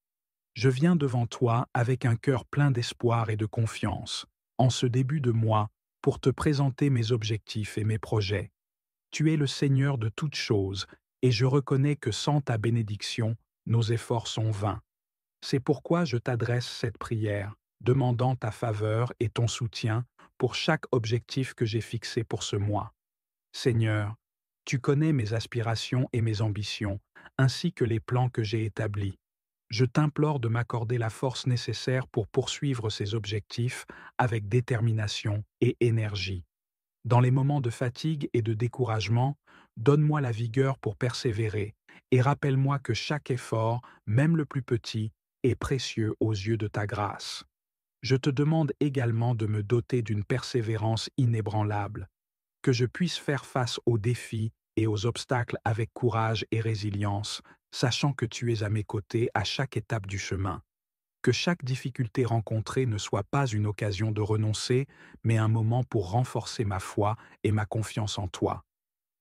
S1: je viens devant toi avec un cœur plein d'espoir et de confiance, en ce début de mois, pour te présenter mes objectifs et mes projets. Tu es le Seigneur de toutes choses, et je reconnais que sans ta bénédiction, nos efforts sont vains. C'est pourquoi je t'adresse cette prière, demandant ta faveur et ton soutien pour chaque objectif que j'ai fixé pour ce mois. Seigneur, tu connais mes aspirations et mes ambitions, ainsi que les plans que j'ai établis. Je t'implore de m'accorder la force nécessaire pour poursuivre ces objectifs avec détermination et énergie. Dans les moments de fatigue et de découragement, donne-moi la vigueur pour persévérer et rappelle-moi que chaque effort, même le plus petit, est précieux aux yeux de ta grâce. Je te demande également de me doter d'une persévérance inébranlable, que je puisse faire face aux défis et aux obstacles avec courage et résilience, sachant que tu es à mes côtés à chaque étape du chemin. Que chaque difficulté rencontrée ne soit pas une occasion de renoncer, mais un moment pour renforcer ma foi et ma confiance en toi.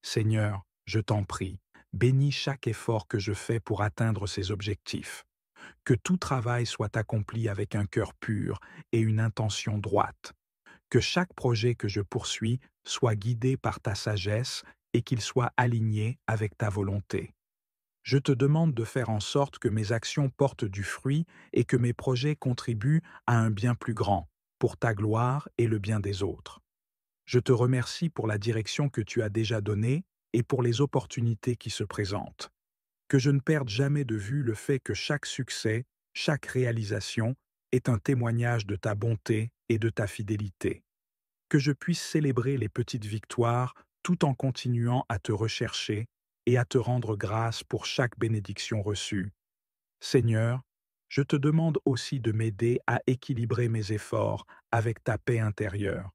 S1: Seigneur, je t'en prie, bénis chaque effort que je fais pour atteindre ces objectifs. Que tout travail soit accompli avec un cœur pur et une intention droite. Que chaque projet que je poursuis soit guidé par ta sagesse et qu'il soit aligné avec ta volonté. Je te demande de faire en sorte que mes actions portent du fruit et que mes projets contribuent à un bien plus grand, pour ta gloire et le bien des autres. Je te remercie pour la direction que tu as déjà donnée et pour les opportunités qui se présentent. Que je ne perde jamais de vue le fait que chaque succès, chaque réalisation est un témoignage de ta bonté et de ta fidélité. Que je puisse célébrer les petites victoires tout en continuant à te rechercher et à te rendre grâce pour chaque bénédiction reçue. Seigneur, je te demande aussi de m'aider à équilibrer mes efforts avec ta paix intérieure.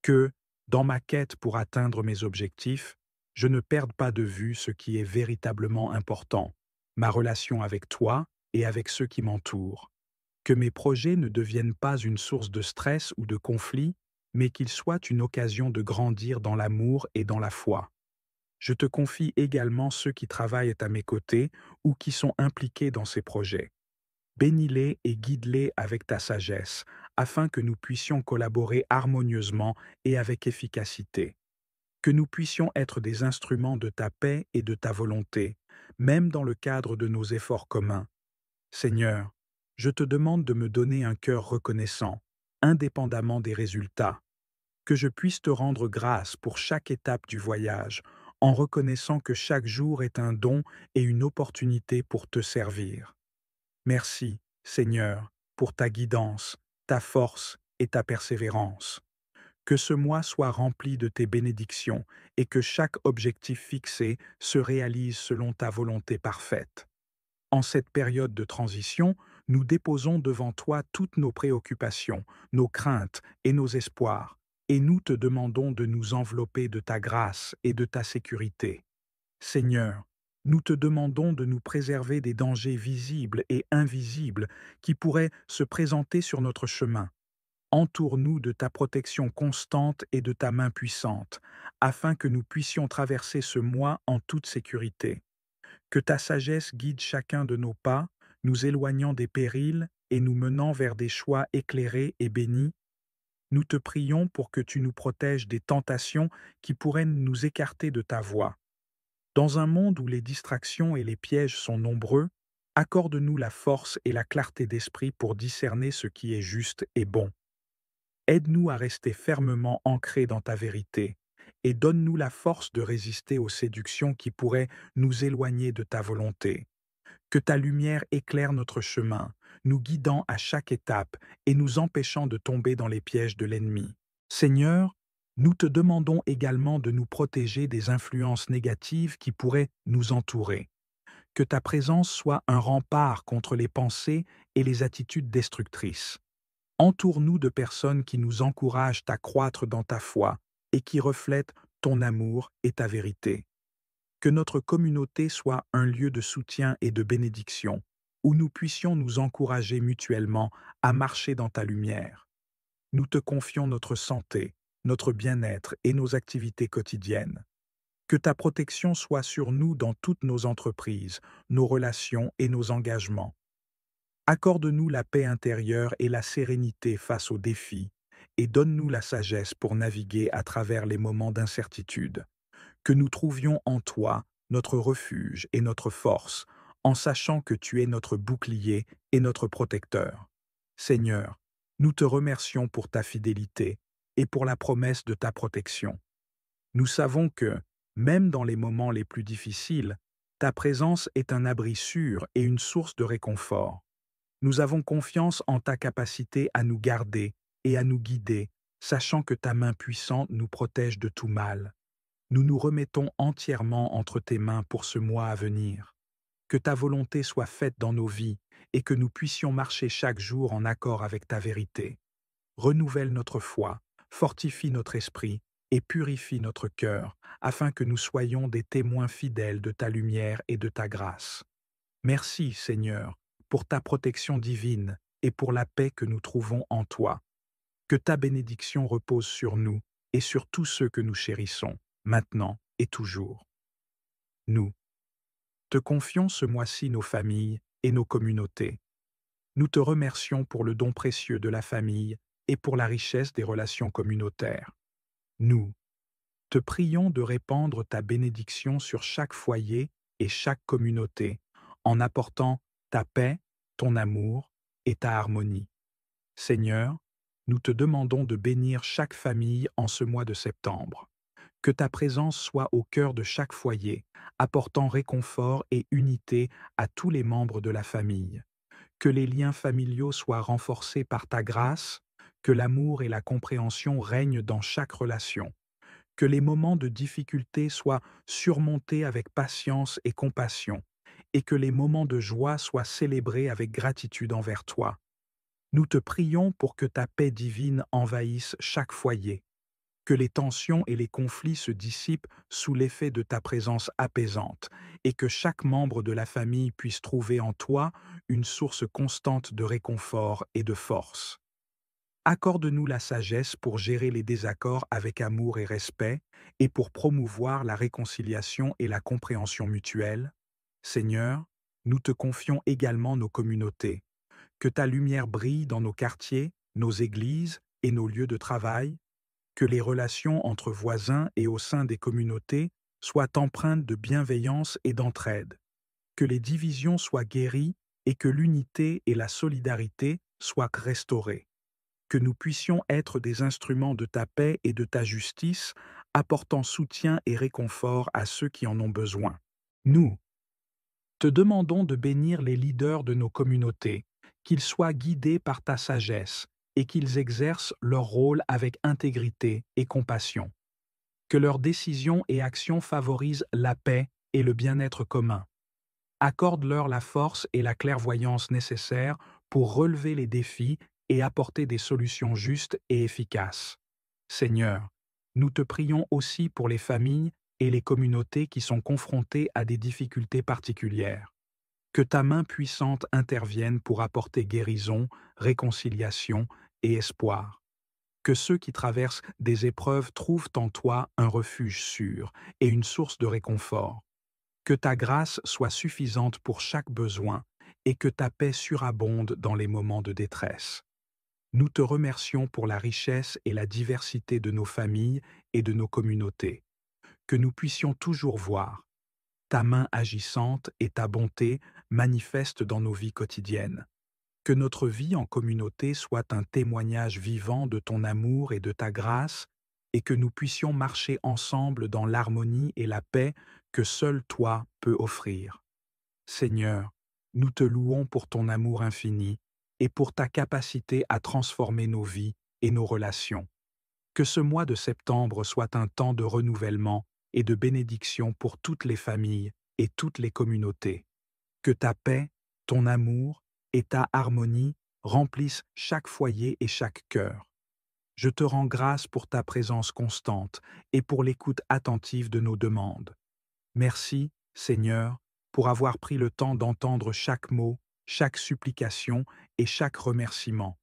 S1: Que, dans ma quête pour atteindre mes objectifs, je ne perde pas de vue ce qui est véritablement important, ma relation avec toi et avec ceux qui m'entourent. Que mes projets ne deviennent pas une source de stress ou de conflit, mais qu'ils soient une occasion de grandir dans l'amour et dans la foi. Je te confie également ceux qui travaillent à mes côtés ou qui sont impliqués dans ces projets. Bénis-les et guide-les avec ta sagesse, afin que nous puissions collaborer harmonieusement et avec efficacité. Que nous puissions être des instruments de ta paix et de ta volonté, même dans le cadre de nos efforts communs. Seigneur, je te demande de me donner un cœur reconnaissant, indépendamment des résultats, que je puisse te rendre grâce pour chaque étape du voyage, en reconnaissant que chaque jour est un don et une opportunité pour te servir. Merci, Seigneur, pour ta guidance, ta force et ta persévérance. Que ce mois soit rempli de tes bénédictions et que chaque objectif fixé se réalise selon ta volonté parfaite. En cette période de transition, nous déposons devant toi toutes nos préoccupations, nos craintes et nos espoirs, et nous te demandons de nous envelopper de ta grâce et de ta sécurité. Seigneur, nous te demandons de nous préserver des dangers visibles et invisibles qui pourraient se présenter sur notre chemin. Entoure-nous de ta protection constante et de ta main puissante, afin que nous puissions traverser ce mois en toute sécurité. Que ta sagesse guide chacun de nos pas, nous éloignant des périls et nous menant vers des choix éclairés et bénis. Nous te prions pour que tu nous protèges des tentations qui pourraient nous écarter de ta voie. Dans un monde où les distractions et les pièges sont nombreux, accorde-nous la force et la clarté d'esprit pour discerner ce qui est juste et bon. Aide-nous à rester fermement ancrés dans ta vérité et donne-nous la force de résister aux séductions qui pourraient nous éloigner de ta volonté. Que ta lumière éclaire notre chemin, nous guidant à chaque étape et nous empêchant de tomber dans les pièges de l'ennemi. Seigneur, nous te demandons également de nous protéger des influences négatives qui pourraient nous entourer. Que ta présence soit un rempart contre les pensées et les attitudes destructrices. Entoure-nous de personnes qui nous encouragent à croître dans ta foi et qui reflètent ton amour et ta vérité. Que notre communauté soit un lieu de soutien et de bénédiction, où nous puissions nous encourager mutuellement à marcher dans ta lumière. Nous te confions notre santé, notre bien-être et nos activités quotidiennes. Que ta protection soit sur nous dans toutes nos entreprises, nos relations et nos engagements. Accorde-nous la paix intérieure et la sérénité face aux défis, et donne-nous la sagesse pour naviguer à travers les moments d'incertitude. Que nous trouvions en toi notre refuge et notre force, en sachant que tu es notre bouclier et notre protecteur. Seigneur, nous te remercions pour ta fidélité et pour la promesse de ta protection. Nous savons que, même dans les moments les plus difficiles, ta présence est un abri sûr et une source de réconfort. Nous avons confiance en ta capacité à nous garder et à nous guider, sachant que ta main puissante nous protège de tout mal. Nous nous remettons entièrement entre tes mains pour ce mois à venir. Que ta volonté soit faite dans nos vies et que nous puissions marcher chaque jour en accord avec ta vérité. Renouvelle notre foi, fortifie notre esprit et purifie notre cœur, afin que nous soyons des témoins fidèles de ta lumière et de ta grâce. Merci, Seigneur, pour ta protection divine et pour la paix que nous trouvons en toi. Que ta bénédiction repose sur nous et sur tous ceux que nous chérissons, maintenant et toujours. Nous te confions ce mois-ci nos familles et nos communautés. Nous te remercions pour le don précieux de la famille et pour la richesse des relations communautaires. Nous te prions de répandre ta bénédiction sur chaque foyer et chaque communauté, en apportant ta paix, ton amour et ta harmonie. Seigneur, nous te demandons de bénir chaque famille en ce mois de septembre. Que ta présence soit au cœur de chaque foyer, apportant réconfort et unité à tous les membres de la famille. Que les liens familiaux soient renforcés par ta grâce, que l'amour et la compréhension règnent dans chaque relation. Que les moments de difficulté soient surmontés avec patience et compassion, et que les moments de joie soient célébrés avec gratitude envers toi. Nous te prions pour que ta paix divine envahisse chaque foyer, que les tensions et les conflits se dissipent sous l'effet de ta présence apaisante, et que chaque membre de la famille puisse trouver en toi une source constante de réconfort et de force. Accorde-nous la sagesse pour gérer les désaccords avec amour et respect, et pour promouvoir la réconciliation et la compréhension mutuelle. Seigneur, nous te confions également nos communautés. Que ta lumière brille dans nos quartiers, nos églises et nos lieux de travail, que les relations entre voisins et au sein des communautés soient empreintes de bienveillance et d'entraide, que les divisions soient guéries et que l'unité et la solidarité soient restaurées, que nous puissions être des instruments de ta paix et de ta justice, apportant soutien et réconfort à ceux qui en ont besoin. Nous te demandons de bénir les leaders de nos communautés, qu'ils soient guidés par ta sagesse et qu'ils exercent leur rôle avec intégrité et compassion. Que leurs décisions et actions favorisent la paix et le bien-être commun. Accorde-leur la force et la clairvoyance nécessaires pour relever les défis et apporter des solutions justes et efficaces. Seigneur, nous te prions aussi pour les familles et les communautés qui sont confrontées à des difficultés particulières. Que ta main puissante intervienne pour apporter guérison, réconciliation et espoir. Que ceux qui traversent des épreuves trouvent en toi un refuge sûr et une source de réconfort. Que ta grâce soit suffisante pour chaque besoin et que ta paix surabonde dans les moments de détresse. Nous te remercions pour la richesse et la diversité de nos familles et de nos communautés. Que nous puissions toujours voir ta main agissante et ta bonté manifestent dans nos vies quotidiennes. Que notre vie en communauté soit un témoignage vivant de ton amour et de ta grâce, et que nous puissions marcher ensemble dans l'harmonie et la paix que seul toi peux offrir. Seigneur, nous te louons pour ton amour infini et pour ta capacité à transformer nos vies et nos relations. Que ce mois de septembre soit un temps de renouvellement et de bénédiction pour toutes les familles et toutes les communautés. Que ta paix, ton amour et ta harmonie remplissent chaque foyer et chaque cœur. Je te rends grâce pour ta présence constante et pour l'écoute attentive de nos demandes. Merci, Seigneur, pour avoir pris le temps d'entendre chaque mot, chaque supplication et chaque remerciement.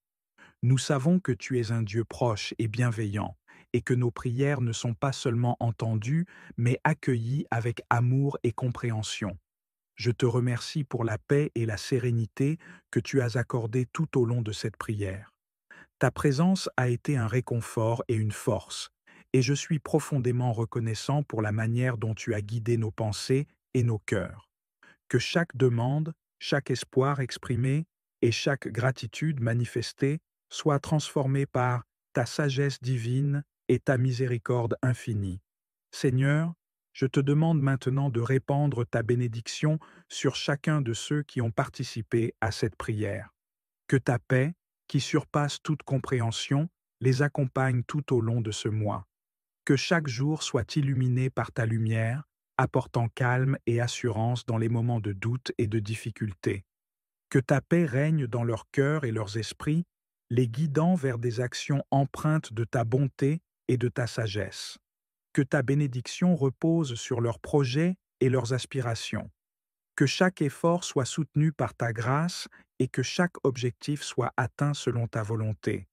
S1: Nous savons que tu es un Dieu proche et bienveillant, et que nos prières ne sont pas seulement entendues, mais accueillies avec amour et compréhension. Je te remercie pour la paix et la sérénité que tu as accordées tout au long de cette prière. Ta présence a été un réconfort et une force, et je suis profondément reconnaissant pour la manière dont tu as guidé nos pensées et nos cœurs. Que chaque demande, chaque espoir exprimé et chaque gratitude manifestée soit transformée par ta sagesse divine et ta miséricorde infinie. Seigneur, je te demande maintenant de répandre ta bénédiction sur chacun de ceux qui ont participé à cette prière. Que ta paix, qui surpasse toute compréhension, les accompagne tout au long de ce mois. Que chaque jour soit illuminé par ta lumière, apportant calme et assurance dans les moments de doute et de difficulté. Que ta paix règne dans leurs cœurs et leurs esprits, les guidant vers des actions empreintes de ta bonté et de ta sagesse. Que ta bénédiction repose sur leurs projets et leurs aspirations. Que chaque effort soit soutenu par ta grâce et que chaque objectif soit atteint selon ta volonté.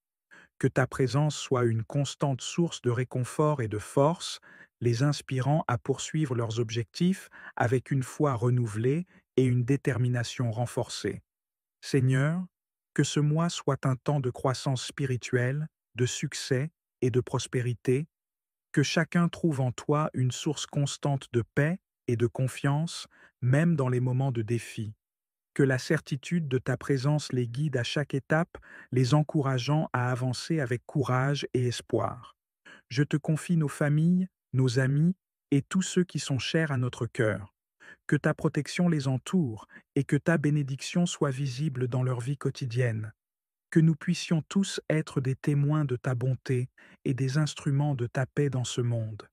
S1: Que ta présence soit une constante source de réconfort et de force, les inspirant à poursuivre leurs objectifs avec une foi renouvelée et une détermination renforcée. Seigneur, que ce mois soit un temps de croissance spirituelle, de succès et de prospérité, que chacun trouve en toi une source constante de paix et de confiance, même dans les moments de défi. Que la certitude de ta présence les guide à chaque étape, les encourageant à avancer avec courage et espoir. Je te confie nos familles, nos amis et tous ceux qui sont chers à notre cœur. Que ta protection les entoure et que ta bénédiction soit visible dans leur vie quotidienne. Que nous puissions tous être des témoins de ta bonté et des instruments de ta paix dans ce monde.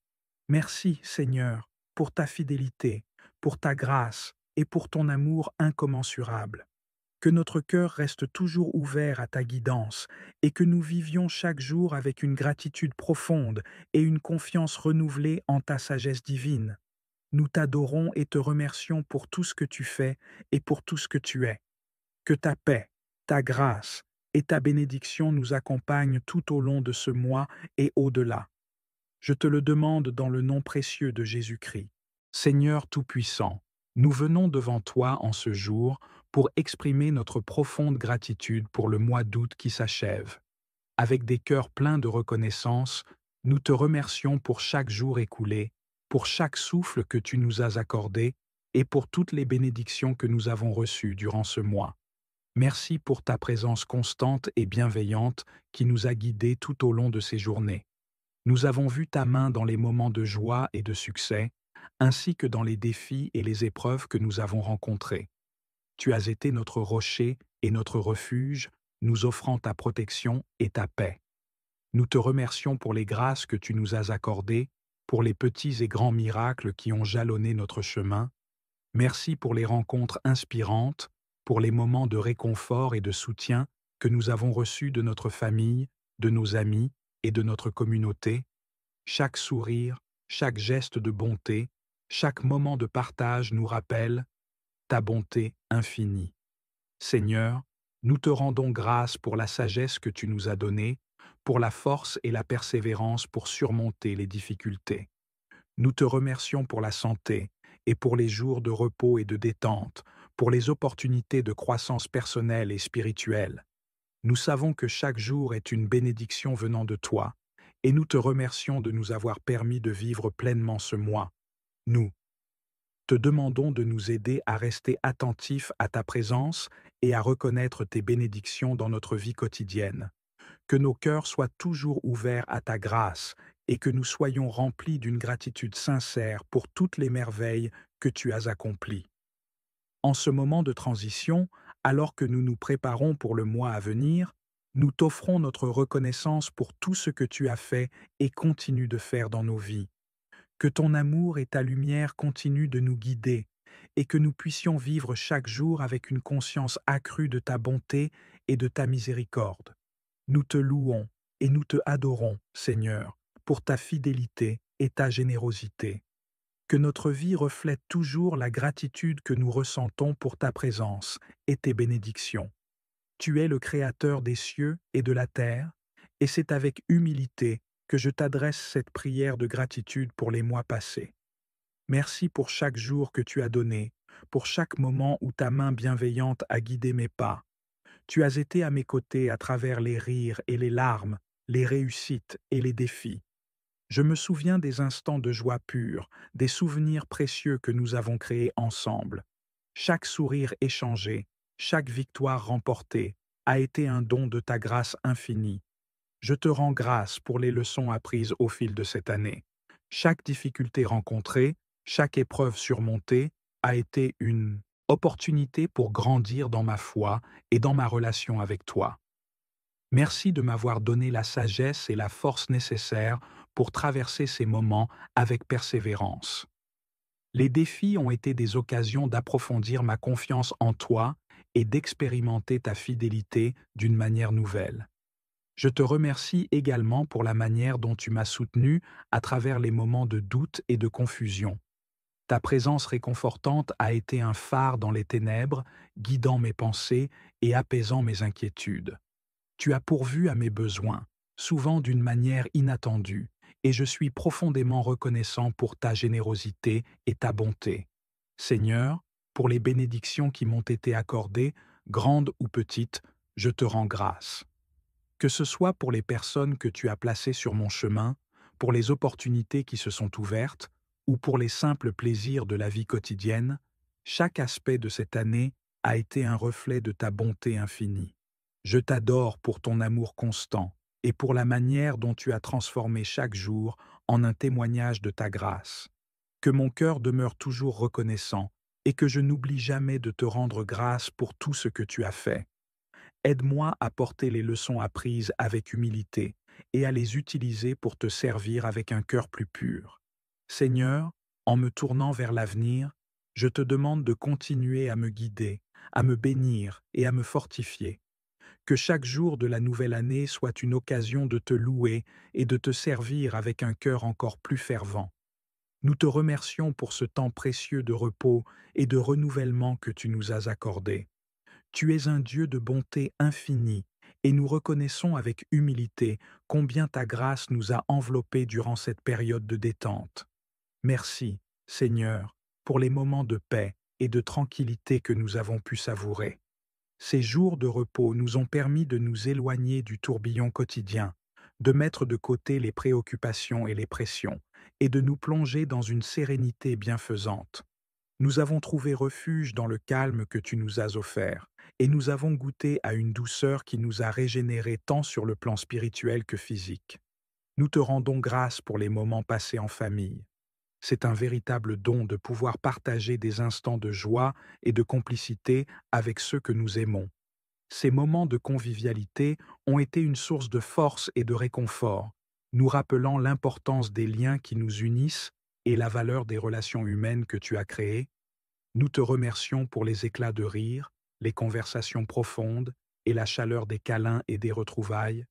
S1: Merci, Seigneur, pour ta fidélité, pour ta grâce et pour ton amour incommensurable. Que notre cœur reste toujours ouvert à ta guidance et que nous vivions chaque jour avec une gratitude profonde et une confiance renouvelée en ta sagesse divine. Nous t'adorons et te remercions pour tout ce que tu fais et pour tout ce que tu es. Que ta paix, ta grâce et ta bénédiction nous accompagnent tout au long de ce mois et au-delà. Je te le demande dans le nom précieux de Jésus-Christ. Seigneur Tout-Puissant, nous venons devant toi en ce jour pour exprimer notre profonde gratitude pour le mois d'août qui s'achève. Avec des cœurs pleins de reconnaissance, nous te remercions pour chaque jour écoulé, pour chaque souffle que tu nous as accordé et pour toutes les bénédictions que nous avons reçues durant ce mois. Merci pour ta présence constante et bienveillante qui nous a guidés tout au long de ces journées. Nous avons vu ta main dans les moments de joie et de succès, ainsi que dans les défis et les épreuves que nous avons rencontrés. Tu as été notre rocher et notre refuge, nous offrant ta protection et ta paix. Nous te remercions pour les grâces que tu nous as accordées, pour les petits et grands miracles qui ont jalonné notre chemin. Merci pour les rencontres inspirantes, pour les moments de réconfort et de soutien que nous avons reçus de notre famille, de nos amis et de notre communauté. Chaque sourire, chaque geste de bonté, chaque moment de partage nous rappelle ta bonté infinie. Seigneur, nous te rendons grâce pour la sagesse que tu nous as donnée, pour la force et la persévérance pour surmonter les difficultés. Nous te remercions pour la santé et pour les jours de repos et de détente, pour les opportunités de croissance personnelle et spirituelle. Nous savons que chaque jour est une bénédiction venant de toi, et nous te remercions de nous avoir permis de vivre pleinement ce mois. Nous te demandons de nous aider à rester attentifs à ta présence et à reconnaître tes bénédictions dans notre vie quotidienne. Que nos cœurs soient toujours ouverts à ta grâce et que nous soyons remplis d'une gratitude sincère pour toutes les merveilles que tu as accomplies. En ce moment de transition, alors que nous nous préparons pour le mois à venir, nous t'offrons notre reconnaissance pour tout ce que tu as fait et continues de faire dans nos vies. Que ton amour et ta lumière continuent de nous guider et que nous puissions vivre chaque jour avec une conscience accrue de ta bonté et de ta miséricorde. Nous te louons et nous te adorons, Seigneur, pour ta fidélité et ta générosité. Que notre vie reflète toujours la gratitude que nous ressentons pour ta présence et tes bénédictions. Tu es le Créateur des cieux et de la terre, et c'est avec humilité que je t'adresse cette prière de gratitude pour les mois passés. Merci pour chaque jour que tu as donné, pour chaque moment où ta main bienveillante a guidé mes pas. Tu as été à mes côtés à travers les rires et les larmes, les réussites et les défis. Je me souviens des instants de joie pure, des souvenirs précieux que nous avons créés ensemble. Chaque sourire échangé, chaque victoire remportée a été un don de ta grâce infinie. Je te rends grâce pour les leçons apprises au fil de cette année. Chaque difficulté rencontrée, chaque épreuve surmontée a été une opportunité pour grandir dans ma foi et dans ma relation avec toi. Merci de m'avoir donné la sagesse et la force nécessaires pour traverser ces moments avec persévérance. Les défis ont été des occasions d'approfondir ma confiance en toi et d'expérimenter ta fidélité d'une manière nouvelle. Je te remercie également pour la manière dont tu m'as soutenu à travers les moments de doute et de confusion. Ta présence réconfortante a été un phare dans les ténèbres, guidant mes pensées et apaisant mes inquiétudes. Tu as pourvu à mes besoins, souvent d'une manière inattendue, et je suis profondément reconnaissant pour ta générosité et ta bonté. Seigneur, pour les bénédictions qui m'ont été accordées, grandes ou petites, je te rends grâce. Que ce soit pour les personnes que tu as placées sur mon chemin, pour les opportunités qui se sont ouvertes, ou pour les simples plaisirs de la vie quotidienne, chaque aspect de cette année a été un reflet de ta bonté infinie. Je t'adore pour ton amour constant et pour la manière dont tu as transformé chaque jour en un témoignage de ta grâce. Que mon cœur demeure toujours reconnaissant et que je n'oublie jamais de te rendre grâce pour tout ce que tu as fait. Aide-moi à porter les leçons apprises avec humilité et à les utiliser pour te servir avec un cœur plus pur. Seigneur, en me tournant vers l'avenir, je te demande de continuer à me guider, à me bénir et à me fortifier. Que chaque jour de la nouvelle année soit une occasion de te louer et de te servir avec un cœur encore plus fervent. Nous te remercions pour ce temps précieux de repos et de renouvellement que tu nous as accordé. Tu es un Dieu de bonté infinie, et nous reconnaissons avec humilité combien ta grâce nous a enveloppés durant cette période de détente. Merci, Seigneur, pour les moments de paix et de tranquillité que nous avons pu savourer. Ces jours de repos nous ont permis de nous éloigner du tourbillon quotidien, de mettre de côté les préoccupations et les pressions, et de nous plonger dans une sérénité bienfaisante. Nous avons trouvé refuge dans le calme que tu nous as offert, et nous avons goûté à une douceur qui nous a régénérés tant sur le plan spirituel que physique. Nous te rendons grâce pour les moments passés en famille. C'est un véritable don de pouvoir partager des instants de joie et de complicité avec ceux que nous aimons. Ces moments de convivialité ont été une source de force et de réconfort, nous rappelant l'importance des liens qui nous unissent et la valeur des relations humaines que tu as créées. Nous te remercions pour les éclats de rire, les conversations profondes et la chaleur des câlins et des retrouvailles.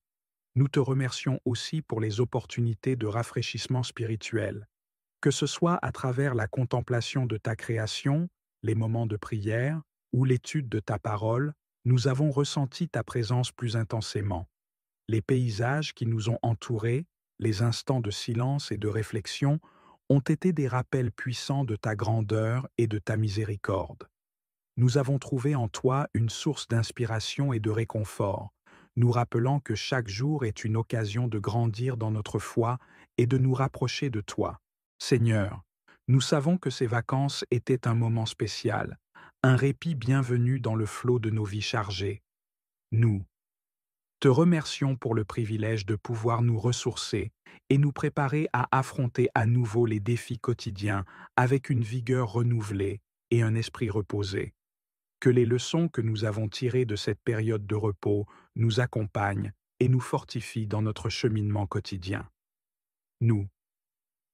S1: Nous te remercions aussi pour les opportunités de rafraîchissement spirituel, que ce soit à travers la contemplation de ta création, les moments de prière ou l'étude de ta parole, nous avons ressenti ta présence plus intensément. Les paysages qui nous ont entourés, les instants de silence et de réflexion ont été des rappels puissants de ta grandeur et de ta miséricorde. Nous avons trouvé en toi une source d'inspiration et de réconfort, nous rappelant que chaque jour est une occasion de grandir dans notre foi et de nous rapprocher de toi. Seigneur, nous savons que ces vacances étaient un moment spécial, un répit bienvenu dans le flot de nos vies chargées. Nous te remercions pour le privilège de pouvoir nous ressourcer et nous préparer à affronter à nouveau les défis quotidiens avec une vigueur renouvelée et un esprit reposé. Que les leçons que nous avons tirées de cette période de repos nous accompagnent et nous fortifient dans notre cheminement quotidien. Nous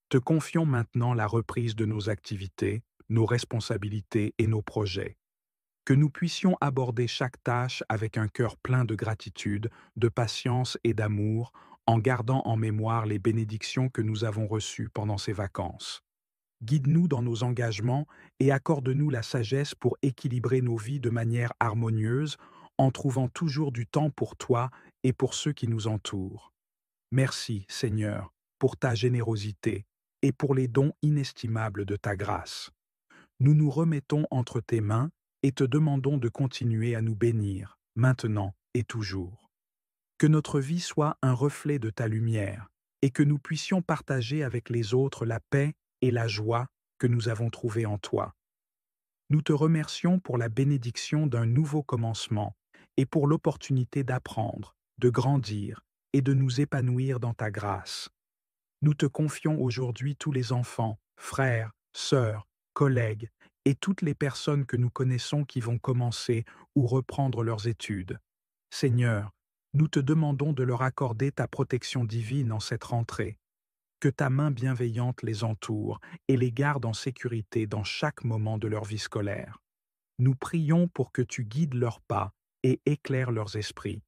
S1: te confions maintenant la reprise de nos activités, nos responsabilités et nos projets. Que nous puissions aborder chaque tâche avec un cœur plein de gratitude, de patience et d'amour, en gardant en mémoire les bénédictions que nous avons reçues pendant ces vacances. Guide-nous dans nos engagements et accorde-nous la sagesse pour équilibrer nos vies de manière harmonieuse, en trouvant toujours du temps pour toi et pour ceux qui nous entourent. Merci, Seigneur, pour ta générosité et pour les dons inestimables de ta grâce. Nous nous remettons entre tes mains et te demandons de continuer à nous bénir, maintenant et toujours. Que notre vie soit un reflet de ta lumière et que nous puissions partager avec les autres la paix et la joie que nous avons trouvée en toi. Nous te remercions pour la bénédiction d'un nouveau commencement et pour l'opportunité d'apprendre, de grandir et de nous épanouir dans ta grâce. Nous te confions aujourd'hui tous les enfants, frères, sœurs, collègues et toutes les personnes que nous connaissons qui vont commencer ou reprendre leurs études. Seigneur, nous te demandons de leur accorder ta protection divine en cette rentrée, que ta main bienveillante les entoure et les garde en sécurité dans chaque moment de leur vie scolaire. Nous prions pour que tu guides leurs pas et éclaires leurs esprits,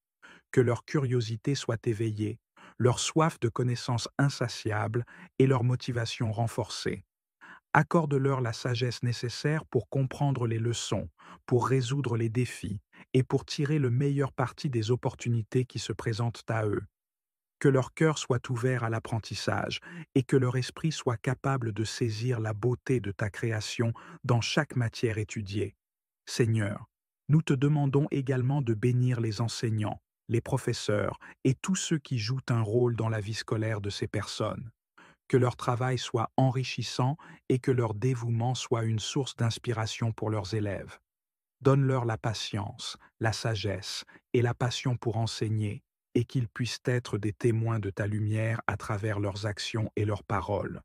S1: que leur curiosité soit éveillée, leur soif de connaissance insatiable et leur motivation renforcée. Accorde-leur la sagesse nécessaire pour comprendre les leçons, pour résoudre les défis et pour tirer le meilleur parti des opportunités qui se présentent à eux. Que leur cœur soit ouvert à l'apprentissage et que leur esprit soit capable de saisir la beauté de ta création dans chaque matière étudiée. Seigneur, nous te demandons également de bénir les enseignants, les professeurs et tous ceux qui jouent un rôle dans la vie scolaire de ces personnes. Que leur travail soit enrichissant et que leur dévouement soit une source d'inspiration pour leurs élèves. Donne-leur la patience, la sagesse et la passion pour enseigner, et qu'ils puissent être des témoins de ta lumière à travers leurs actions et leurs paroles.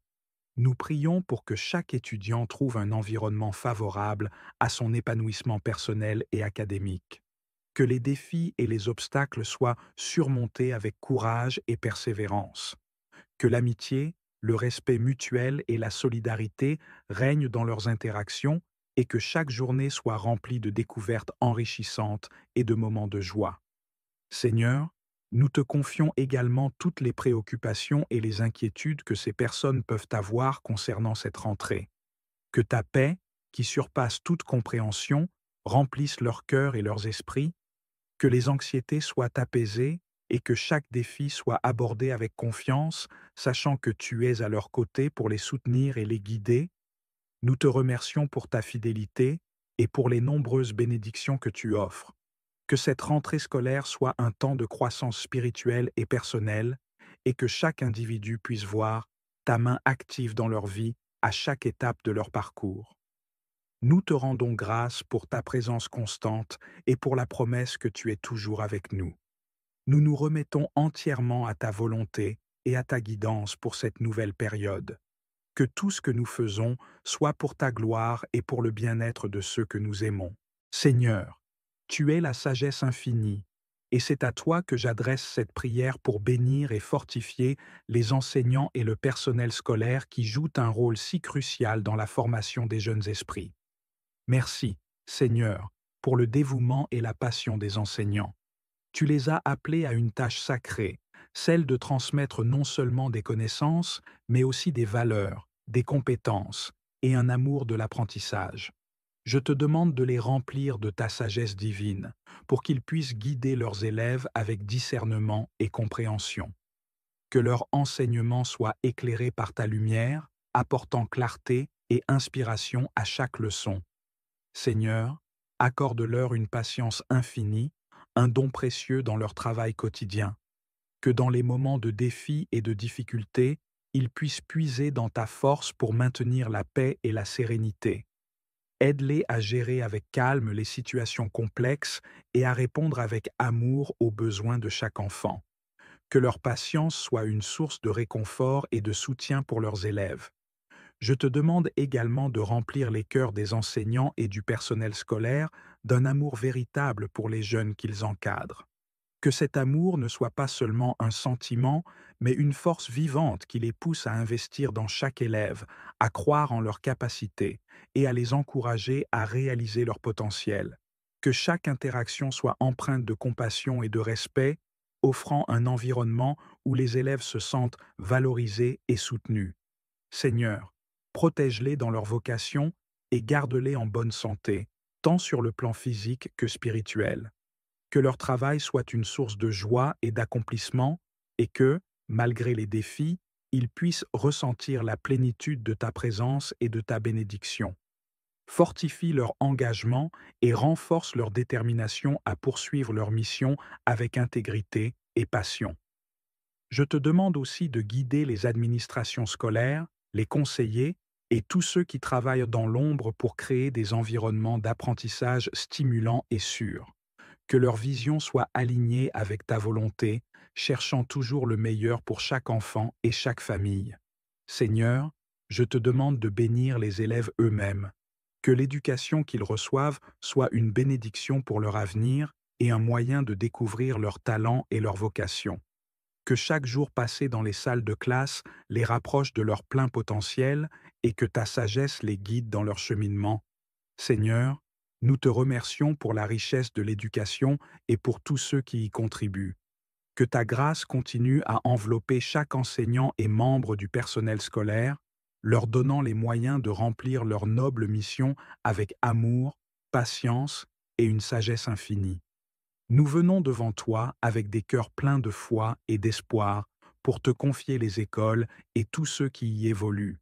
S1: Nous prions pour que chaque étudiant trouve un environnement favorable à son épanouissement personnel et académique. Que les défis et les obstacles soient surmontés avec courage et persévérance. Que l'amitié, le respect mutuel et la solidarité règnent dans leurs interactions et que chaque journée soit remplie de découvertes enrichissantes et de moments de joie. Seigneur, nous te confions également toutes les préoccupations et les inquiétudes que ces personnes peuvent avoir concernant cette rentrée. Que ta paix, qui surpasse toute compréhension, remplisse leur cœur et leurs esprits, que les anxiétés soient apaisées et que chaque défi soit abordé avec confiance, sachant que tu es à leur côté pour les soutenir et les guider. Nous te remercions pour ta fidélité et pour les nombreuses bénédictions que tu offres. Que cette rentrée scolaire soit un temps de croissance spirituelle et personnelle et que chaque individu puisse voir ta main active dans leur vie à chaque étape de leur parcours. Nous te rendons grâce pour ta présence constante et pour la promesse que tu es toujours avec nous. Nous nous remettons entièrement à ta volonté et à ta guidance pour cette nouvelle période. Que tout ce que nous faisons soit pour ta gloire et pour le bien-être de ceux que nous aimons. Seigneur, tu es la sagesse infinie, et c'est à toi que j'adresse cette prière pour bénir et fortifier les enseignants et le personnel scolaire qui jouent un rôle si crucial dans la formation des jeunes esprits. Merci, Seigneur, pour le dévouement et la passion des enseignants. Tu les as appelés à une tâche sacrée, celle de transmettre non seulement des connaissances, mais aussi des valeurs, des compétences et un amour de l'apprentissage. Je te demande de les remplir de ta sagesse divine, pour qu'ils puissent guider leurs élèves avec discernement et compréhension. Que leur enseignement soit éclairé par ta lumière, apportant clarté et inspiration à chaque leçon. Seigneur, accorde-leur une patience infinie, un don précieux dans leur travail quotidien. Que dans les moments de défi et de difficulté, ils puissent puiser dans ta force pour maintenir la paix et la sérénité. Aide-les à gérer avec calme les situations complexes et à répondre avec amour aux besoins de chaque enfant. Que leur patience soit une source de réconfort et de soutien pour leurs élèves. Je te demande également de remplir les cœurs des enseignants et du personnel scolaire d'un amour véritable pour les jeunes qu'ils encadrent. Que cet amour ne soit pas seulement un sentiment, mais une force vivante qui les pousse à investir dans chaque élève, à croire en leurs capacités et à les encourager à réaliser leur potentiel. Que chaque interaction soit empreinte de compassion et de respect, offrant un environnement où les élèves se sentent valorisés et soutenus. Seigneur, protège-les dans leur vocation et garde-les en bonne santé, tant sur le plan physique que spirituel. Que leur travail soit une source de joie et d'accomplissement et que, malgré les défis, ils puissent ressentir la plénitude de ta présence et de ta bénédiction. Fortifie leur engagement et renforce leur détermination à poursuivre leur mission avec intégrité et passion. Je te demande aussi de guider les administrations scolaires, les conseillers et tous ceux qui travaillent dans l'ombre pour créer des environnements d'apprentissage stimulants et sûrs. Que leur vision soit alignée avec ta volonté, cherchant toujours le meilleur pour chaque enfant et chaque famille. Seigneur, je te demande de bénir les élèves eux-mêmes, que l'éducation qu'ils reçoivent soit une bénédiction pour leur avenir et un moyen de découvrir leurs talents et leurs vocations. Que chaque jour passé dans les salles de classe les rapproche de leur plein potentiel et que ta sagesse les guide dans leur cheminement. Seigneur, nous te remercions pour la richesse de l'éducation et pour tous ceux qui y contribuent. Que ta grâce continue à envelopper chaque enseignant et membre du personnel scolaire, leur donnant les moyens de remplir leur noble mission avec amour, patience et une sagesse infinie. Nous venons devant toi avec des cœurs pleins de foi et d'espoir pour te confier les écoles et tous ceux qui y évoluent.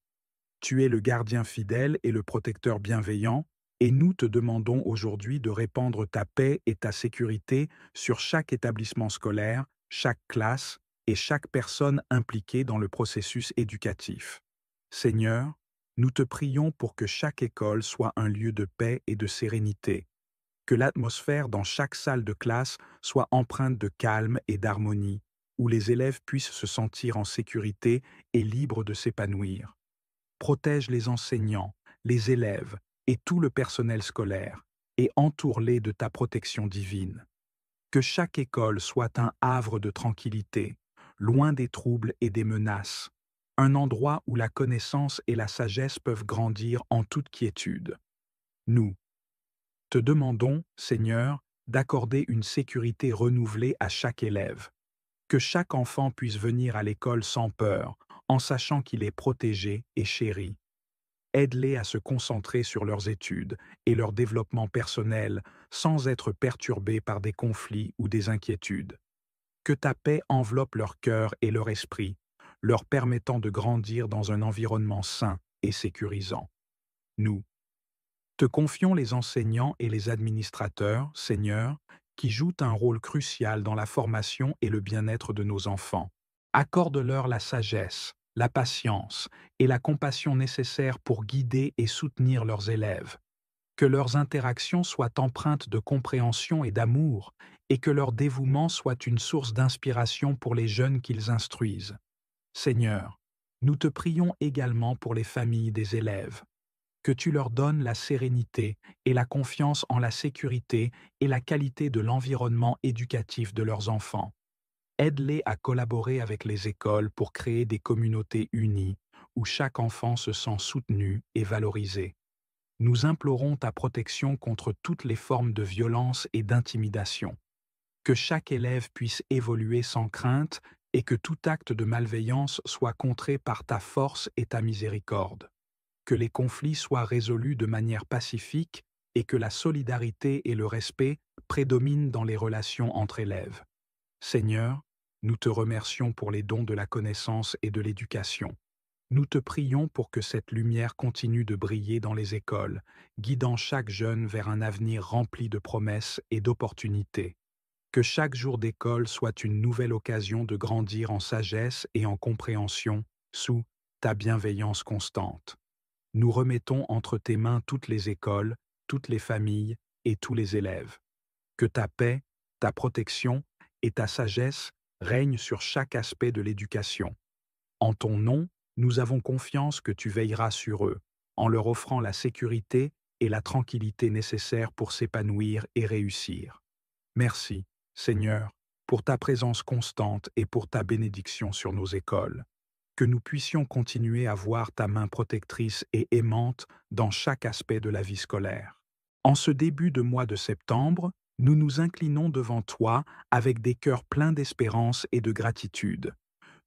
S1: Tu es le gardien fidèle et le protecteur bienveillant, et nous te demandons aujourd'hui de répandre ta paix et ta sécurité sur chaque établissement scolaire, chaque classe et chaque personne impliquée dans le processus éducatif. Seigneur, nous te prions pour que chaque école soit un lieu de paix et de sérénité, que l'atmosphère dans chaque salle de classe soit empreinte de calme et d'harmonie, où les élèves puissent se sentir en sécurité et libres de s'épanouir. Protège les enseignants, les élèves et tout le personnel scolaire, et entoure-les de ta protection divine. Que chaque école soit un havre de tranquillité, loin des troubles et des menaces, un endroit où la connaissance et la sagesse peuvent grandir en toute quiétude. Nous te demandons, Seigneur, d'accorder une sécurité renouvelée à chaque élève, que chaque enfant puisse venir à l'école sans peur, en sachant qu'il est protégé et chéri. Aide-les à se concentrer sur leurs études et leur développement personnel sans être perturbés par des conflits ou des inquiétudes. Que ta paix enveloppe leur cœur et leur esprit, leur permettant de grandir dans un environnement sain et sécurisant. Nous te confions les enseignants et les administrateurs, Seigneur, qui jouent un rôle crucial dans la formation et le bien-être de nos enfants. Accorde-leur la sagesse, la patience et la compassion nécessaires pour guider et soutenir leurs élèves. Que leurs interactions soient empreintes de compréhension et d'amour, et que leur dévouement soit une source d'inspiration pour les jeunes qu'ils instruisent. Seigneur, nous te prions également pour les familles des élèves, que tu leur donnes la sérénité et la confiance en la sécurité et la qualité de l'environnement éducatif de leurs enfants. Aide-les à collaborer avec les écoles pour créer des communautés unies où chaque enfant se sent soutenu et valorisé. Nous implorons ta protection contre toutes les formes de violence et d'intimidation. Que chaque élève puisse évoluer sans crainte et que tout acte de malveillance soit contré par ta force et ta miséricorde. Que les conflits soient résolus de manière pacifique et que la solidarité et le respect prédominent dans les relations entre élèves. Seigneur, nous te remercions pour les dons de la connaissance et de l'éducation. Nous te prions pour que cette lumière continue de briller dans les écoles, guidant chaque jeune vers un avenir rempli de promesses et d'opportunités. Que chaque jour d'école soit une nouvelle occasion de grandir en sagesse et en compréhension sous ta bienveillance constante. Nous remettons entre tes mains toutes les écoles, toutes les familles et tous les élèves. Que ta paix, ta protection et ta sagesse règnent sur chaque aspect de l'éducation. En ton nom, nous avons confiance que tu veilleras sur eux, en leur offrant la sécurité et la tranquillité nécessaires pour s'épanouir et réussir. Merci, Seigneur, pour ta présence constante et pour ta bénédiction sur nos écoles. Que nous puissions continuer à voir ta main protectrice et aimante dans chaque aspect de la vie scolaire. En ce début de mois de septembre, nous nous inclinons devant toi avec des cœurs pleins d'espérance et de gratitude.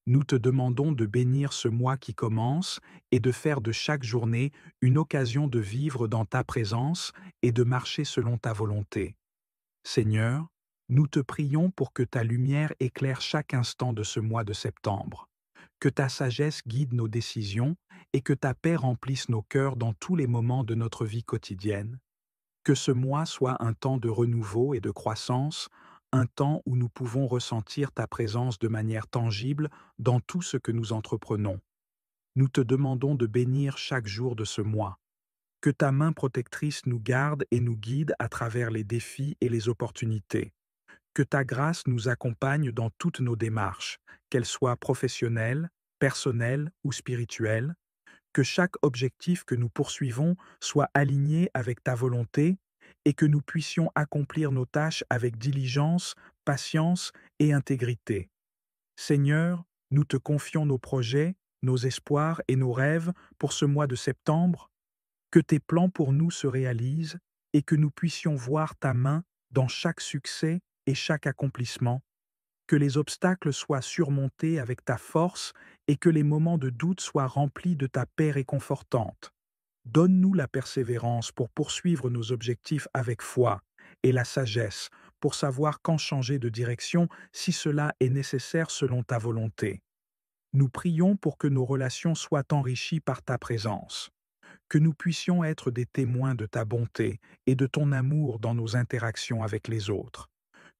S1: Nous te demandons de bénir ce mois qui commence et de faire de chaque journée une occasion de vivre dans ta présence et de marcher selon ta volonté. Seigneur, nous te prions pour que ta lumière éclaire chaque instant de ce mois de septembre, que ta sagesse guide nos décisions et que ta paix remplisse nos cœurs dans tous les moments de notre vie quotidienne. Que ce mois soit un temps de renouveau et de croissance, un temps où nous pouvons ressentir ta présence de manière tangible dans tout ce que nous entreprenons. Nous te demandons de bénir chaque jour de ce mois. Que ta main protectrice nous garde et nous guide à travers les défis et les opportunités. Que ta grâce nous accompagne dans toutes nos démarches, qu'elles soient professionnelles, personnelles ou spirituelles, que chaque objectif que nous poursuivons soit aligné avec ta volonté et que nous puissions accomplir nos tâches avec diligence, patience et intégrité. Seigneur, nous te confions nos projets, nos espoirs et nos rêves pour ce mois de septembre. Que tes plans pour nous se réalisent et que nous puissions voir ta main dans chaque succès et chaque accomplissement. Que les obstacles soient surmontés avec ta force et que les moments de doute soient remplis de ta paix réconfortante. Donne-nous la persévérance pour poursuivre nos objectifs avec foi et la sagesse pour savoir quand changer de direction si cela est nécessaire selon ta volonté. Nous prions pour que nos relations soient enrichies par ta présence, que nous puissions être des témoins de ta bonté et de ton amour dans nos interactions avec les autres,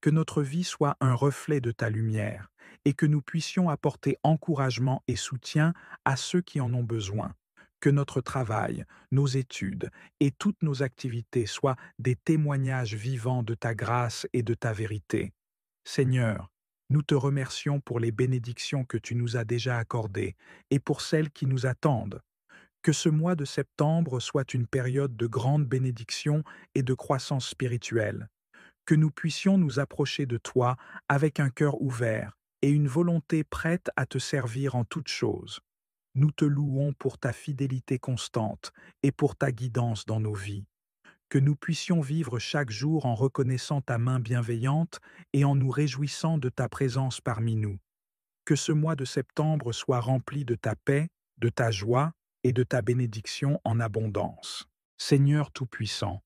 S1: que notre vie soit un reflet de ta lumière et que nous puissions apporter encouragement et soutien à ceux qui en ont besoin, que notre travail, nos études et toutes nos activités soient des témoignages vivants de ta grâce et de ta vérité. Seigneur, nous te remercions pour les bénédictions que tu nous as déjà accordées et pour celles qui nous attendent. Que ce mois de septembre soit une période de grande bénédiction et de croissance spirituelle. Que nous puissions nous approcher de toi avec un cœur ouvert et une volonté prête à te servir en toutes choses. Nous te louons pour ta fidélité constante et pour ta guidance dans nos vies. Que nous puissions vivre chaque jour en reconnaissant ta main bienveillante et en nous réjouissant de ta présence parmi nous. Que ce mois de septembre soit rempli de ta paix, de ta joie et de ta bénédiction en abondance. Seigneur Tout-Puissant,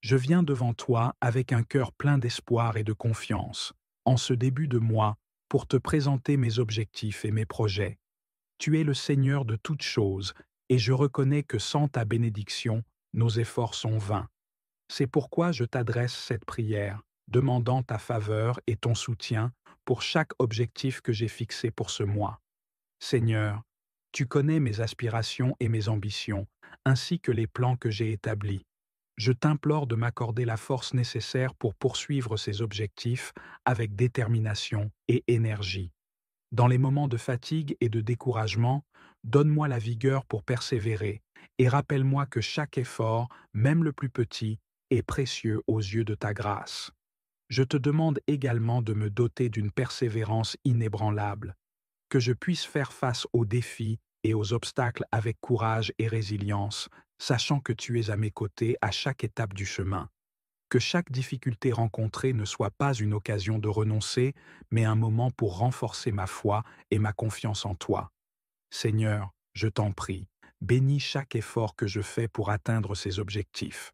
S1: je viens devant toi avec un cœur plein d'espoir et de confiance, en ce début de mois, pour te présenter mes objectifs et mes projets. Tu es le Seigneur de toutes choses, et je reconnais que sans ta bénédiction, nos efforts sont vains. C'est pourquoi je t'adresse cette prière, demandant ta faveur et ton soutien pour chaque objectif que j'ai fixé pour ce mois. Seigneur, tu connais mes aspirations et mes ambitions, ainsi que les plans que j'ai établis. Je t'implore de m'accorder la force nécessaire pour poursuivre ces objectifs avec détermination et énergie. Dans les moments de fatigue et de découragement, donne-moi la vigueur pour persévérer et rappelle-moi que chaque effort, même le plus petit, est précieux aux yeux de ta grâce. Je te demande également de me doter d'une persévérance inébranlable, que je puisse faire face aux défis et aux obstacles avec courage et résilience, sachant que tu es à mes côtés à chaque étape du chemin. Que chaque difficulté rencontrée ne soit pas une occasion de renoncer, mais un moment pour renforcer ma foi et ma confiance en toi. Seigneur, je t'en prie, bénis chaque effort que je fais pour atteindre ces objectifs.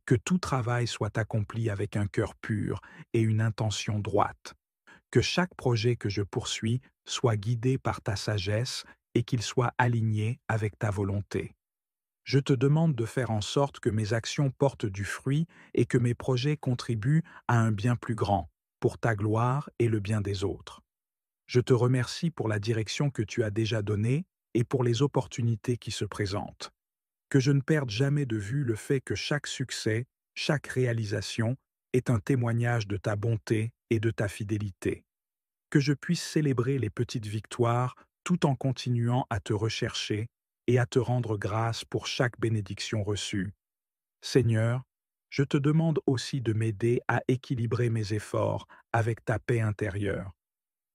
S1: Que tout travail soit accompli avec un cœur pur et une intention droite. Que chaque projet que je poursuis soit guidé par ta sagesse et qu'il soit aligné avec ta volonté. Je te demande de faire en sorte que mes actions portent du fruit et que mes projets contribuent à un bien plus grand, pour ta gloire et le bien des autres. Je te remercie pour la direction que tu as déjà donnée et pour les opportunités qui se présentent. Que je ne perde jamais de vue le fait que chaque succès, chaque réalisation est un témoignage de ta bonté et de ta fidélité. Que je puisse célébrer les petites victoires tout en continuant à te rechercher et à te rendre grâce pour chaque bénédiction reçue. Seigneur, je te demande aussi de m'aider à équilibrer mes efforts avec ta paix intérieure.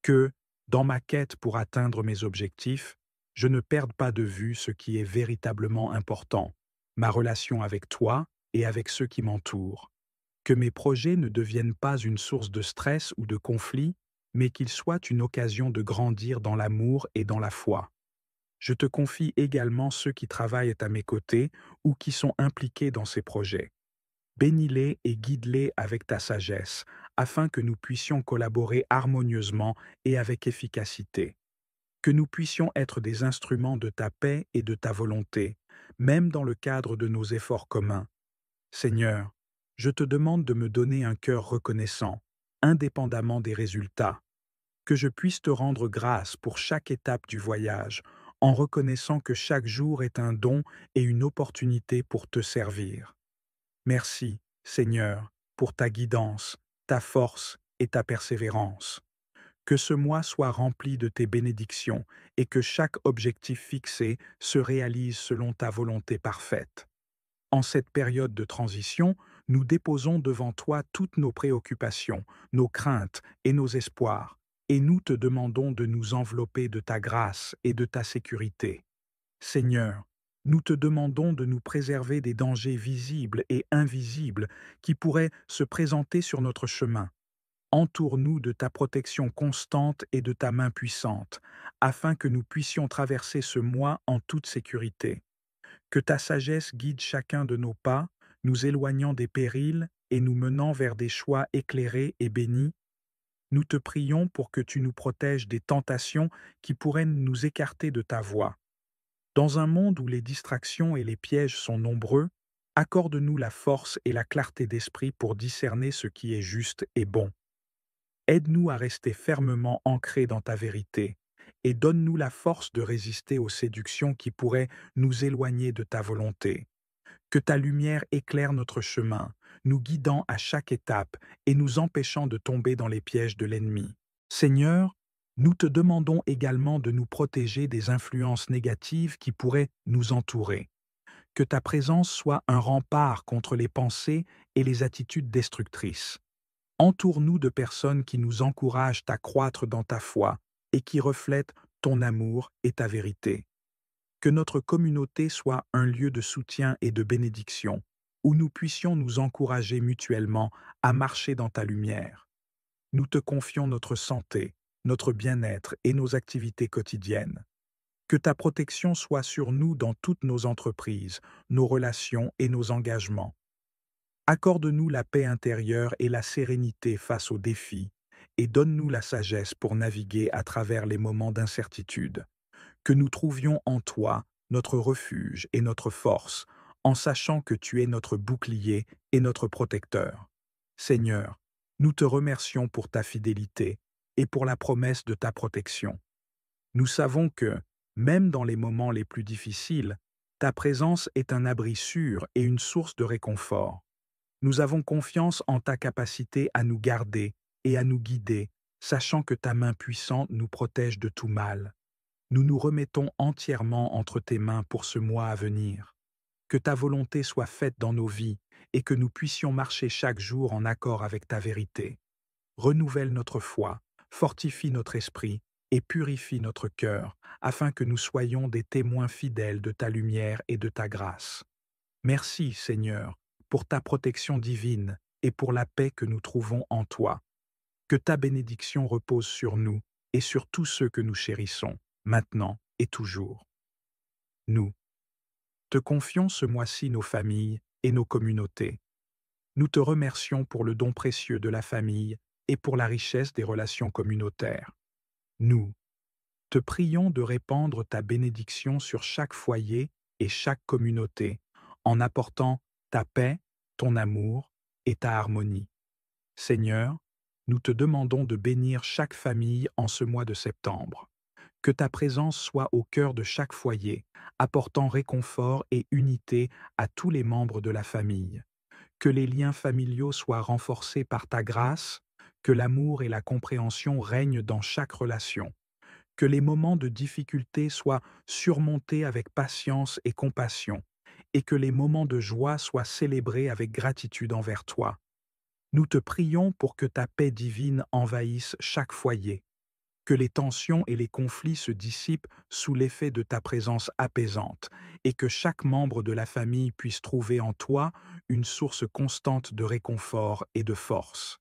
S1: Que, dans ma quête pour atteindre mes objectifs, je ne perde pas de vue ce qui est véritablement important, ma relation avec toi et avec ceux qui m'entourent. Que mes projets ne deviennent pas une source de stress ou de conflit, mais qu'ils soient une occasion de grandir dans l'amour et dans la foi. Je te confie également ceux qui travaillent à mes côtés ou qui sont impliqués dans ces projets. Bénis-les et guide-les avec ta sagesse, afin que nous puissions collaborer harmonieusement et avec efficacité. Que nous puissions être des instruments de ta paix et de ta volonté, même dans le cadre de nos efforts communs. Seigneur, je te demande de me donner un cœur reconnaissant, indépendamment des résultats, que je puisse te rendre grâce pour chaque étape du voyage, en reconnaissant que chaque jour est un don et une opportunité pour te servir. Merci, Seigneur, pour ta guidance, ta force et ta persévérance. Que ce mois soit rempli de tes bénédictions et que chaque objectif fixé se réalise selon ta volonté parfaite. En cette période de transition, nous déposons devant toi toutes nos préoccupations, nos craintes et nos espoirs, et nous te demandons de nous envelopper de ta grâce et de ta sécurité. Seigneur, nous te demandons de nous préserver des dangers visibles et invisibles qui pourraient se présenter sur notre chemin. Entoure-nous de ta protection constante et de ta main puissante, afin que nous puissions traverser ce mois en toute sécurité. Que ta sagesse guide chacun de nos pas, nous éloignant des périls et nous menant vers des choix éclairés et bénis. Nous te prions pour que tu nous protèges des tentations qui pourraient nous écarter de ta voie. Dans un monde où les distractions et les pièges sont nombreux, accorde-nous la force et la clarté d'esprit pour discerner ce qui est juste et bon. Aide-nous à rester fermement ancrés dans ta vérité et donne-nous la force de résister aux séductions qui pourraient nous éloigner de ta volonté. Que ta lumière éclaire notre chemin, nous guidant à chaque étape et nous empêchant de tomber dans les pièges de l'ennemi. Seigneur, nous te demandons également de nous protéger des influences négatives qui pourraient nous entourer. Que ta présence soit un rempart contre les pensées et les attitudes destructrices. Entoure-nous de personnes qui nous encouragent à croître dans ta foi et qui reflètent ton amour et ta vérité. Que notre communauté soit un lieu de soutien et de bénédiction, où nous puissions nous encourager mutuellement à marcher dans ta lumière. Nous te confions notre santé, notre bien-être et nos activités quotidiennes. Que ta protection soit sur nous dans toutes nos entreprises, nos relations et nos engagements. Accorde-nous la paix intérieure et la sérénité face aux défis, et donne-nous la sagesse pour naviguer à travers les moments d'incertitude. Que nous trouvions en toi notre refuge et notre force, en sachant que tu es notre bouclier et notre protecteur. Seigneur, nous te remercions pour ta fidélité et pour la promesse de ta protection. Nous savons que, même dans les moments les plus difficiles, ta présence est un abri sûr et une source de réconfort. Nous avons confiance en ta capacité à nous garder et à nous guider, sachant que ta main puissante nous protège de tout mal. Nous nous remettons entièrement entre tes mains pour ce mois à venir. Que ta volonté soit faite dans nos vies et que nous puissions marcher chaque jour en accord avec ta vérité. Renouvelle notre foi, fortifie notre esprit et purifie notre cœur, afin que nous soyons des témoins fidèles de ta lumière et de ta grâce. Merci, Seigneur, pour ta protection divine et pour la paix que nous trouvons en toi. Que ta bénédiction repose sur nous et sur tous ceux que nous chérissons, maintenant et toujours. Nous te confions ce mois-ci nos familles et nos communautés. Nous te remercions pour le don précieux de la famille et pour la richesse des relations communautaires. Nous te prions de répandre ta bénédiction sur chaque foyer et chaque communauté, en apportant ta paix, ton amour et ta harmonie. Seigneur, nous te demandons de bénir chaque famille en ce mois de septembre. Que ta présence soit au cœur de chaque foyer, apportant réconfort et unité à tous les membres de la famille. Que les liens familiaux soient renforcés par ta grâce, que l'amour et la compréhension règnent dans chaque relation. Que les moments de difficulté soient surmontés avec patience et compassion, et que les moments de joie soient célébrés avec gratitude envers toi. Nous te prions pour que ta paix divine envahisse chaque foyer, que les tensions et les conflits se dissipent sous l'effet de ta présence apaisante, et que chaque membre de la famille puisse trouver en toi une source constante de réconfort et de force.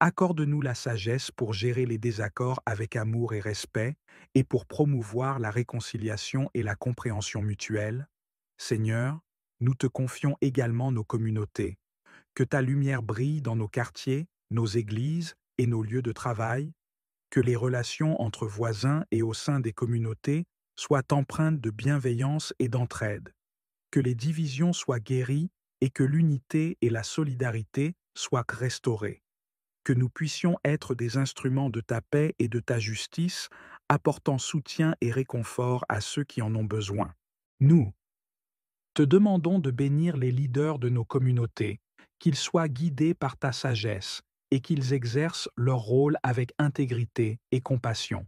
S1: Accorde-nous la sagesse pour gérer les désaccords avec amour et respect, et pour promouvoir la réconciliation et la compréhension mutuelle. Seigneur, nous te confions également nos communautés. Que ta lumière brille dans nos quartiers, nos églises et nos lieux de travail, que les relations entre voisins et au sein des communautés soient empreintes de bienveillance et d'entraide, que les divisions soient guéries et que l'unité et la solidarité soient restaurées, que nous puissions être des instruments de ta paix et de ta justice, apportant soutien et réconfort à ceux qui en ont besoin. Nous te demandons de bénir les leaders de nos communautés, qu'ils soient guidés par ta sagesse et qu'ils exercent leur rôle avec intégrité et compassion.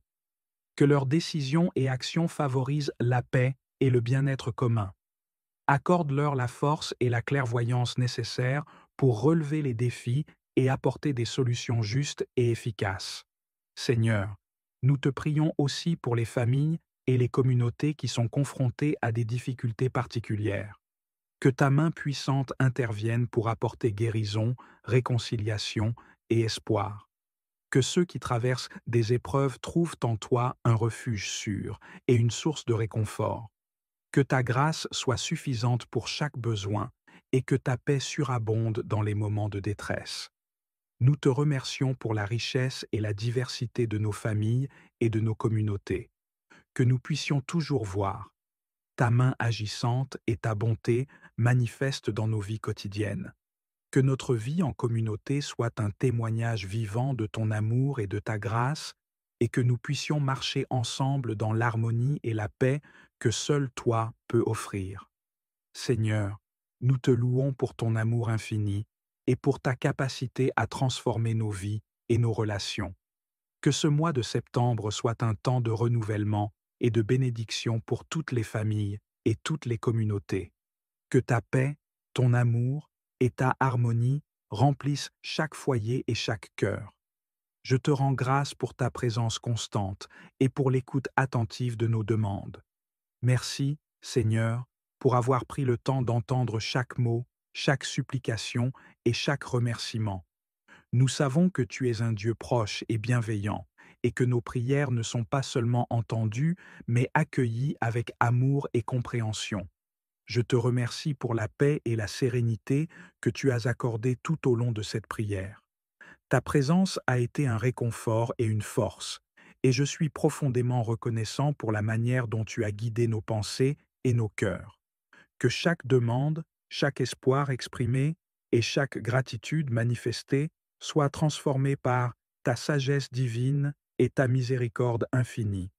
S1: Que leurs décisions et actions favorisent la paix et le bien-être commun. Accorde-leur la force et la clairvoyance nécessaires pour relever les défis et apporter des solutions justes et efficaces. Seigneur, nous te prions aussi pour les familles et les communautés qui sont confrontées à des difficultés particulières. Que ta main puissante intervienne pour apporter guérison, réconciliation et espoir. Que ceux qui traversent des épreuves trouvent en toi un refuge sûr et une source de réconfort. Que ta grâce soit suffisante pour chaque besoin et que ta paix surabonde dans les moments de détresse. Nous te remercions pour la richesse et la diversité de nos familles et de nos communautés. Que nous puissions toujours voir ta main agissante et ta bonté manifestent dans nos vies quotidiennes. Que notre vie en communauté soit un témoignage vivant de ton amour et de ta grâce, et que nous puissions marcher ensemble dans l'harmonie et la paix que seul toi peux offrir. Seigneur, nous te louons pour ton amour infini et pour ta capacité à transformer nos vies et nos relations. Que ce mois de septembre soit un temps de renouvellement et de bénédiction pour toutes les familles et toutes les communautés. Que ta paix, ton amour et ta harmonie remplissent chaque foyer et chaque cœur. Je te rends grâce pour ta présence constante et pour l'écoute attentive de nos demandes. Merci, Seigneur, pour avoir pris le temps d'entendre chaque mot, chaque supplication et chaque remerciement. Nous savons que tu es un Dieu proche et bienveillant, et que nos prières ne sont pas seulement entendues, mais accueillies avec amour et compréhension. Je te remercie pour la paix et la sérénité que tu as accordées tout au long de cette prière. Ta présence a été un réconfort et une force, et je suis profondément reconnaissant pour la manière dont tu as guidé nos pensées et nos cœurs. Que chaque demande, chaque espoir exprimé et chaque gratitude manifestée soit transformée par ta sagesse divine et ta miséricorde infinie.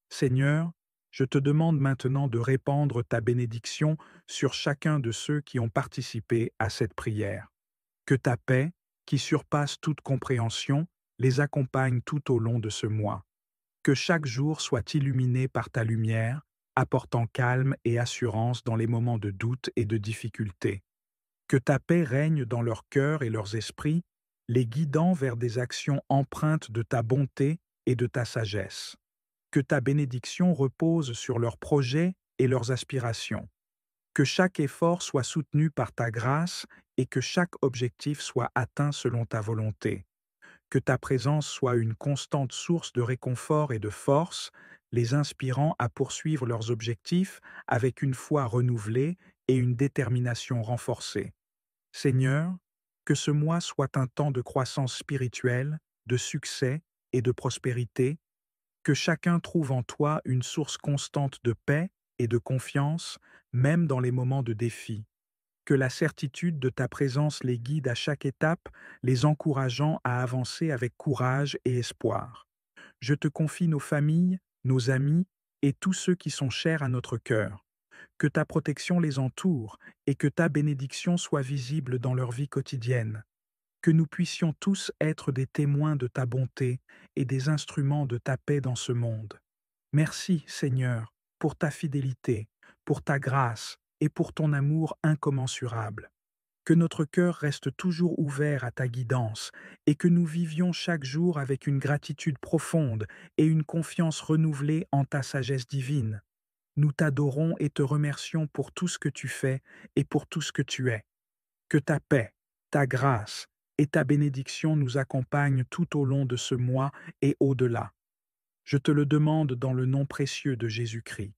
S1: Seigneur, je te demande maintenant de répandre ta bénédiction sur chacun de ceux qui ont participé à cette prière. Que ta paix, qui surpasse toute compréhension, les accompagne tout au long de ce mois. Que chaque jour soit illuminé par ta lumière, apportant calme et assurance dans les moments de doute et de difficulté. Que ta paix règne dans leurs cœurs et leurs esprits, les guidant vers des actions empreintes de ta bonté et de ta sagesse. Que ta bénédiction repose sur leurs projets et leurs aspirations. Que chaque effort soit soutenu par ta grâce et que chaque objectif soit atteint selon ta volonté. Que ta présence soit une constante source de réconfort et de force, les inspirant à poursuivre leurs objectifs avec une foi renouvelée et une détermination renforcée. Seigneur, que ce mois soit un temps de croissance spirituelle, de succès et de prospérité, que chacun trouve en toi une source constante de paix et de confiance, même dans les moments de défi. Que la certitude de ta présence les guide à chaque étape, les encourageant à avancer avec courage et espoir. Je te confie nos familles, nos amis et tous ceux qui sont chers à notre cœur. Que ta protection les entoure et que ta bénédiction soit visible dans leur vie quotidienne. Que nous puissions tous être des témoins de ta bonté et des instruments de ta paix dans ce monde. Merci, Seigneur, pour ta fidélité, pour ta grâce et pour ton amour incommensurable. Que notre cœur reste toujours ouvert à ta guidance et que nous vivions chaque jour avec une gratitude profonde et une confiance renouvelée en ta sagesse divine. Nous t'adorons et te remercions pour tout ce que tu fais et pour tout ce que tu es. Que ta paix, ta grâce et ta bénédiction nous accompagnent tout au long de ce mois et au-delà. Je te le demande dans le nom précieux de Jésus-Christ.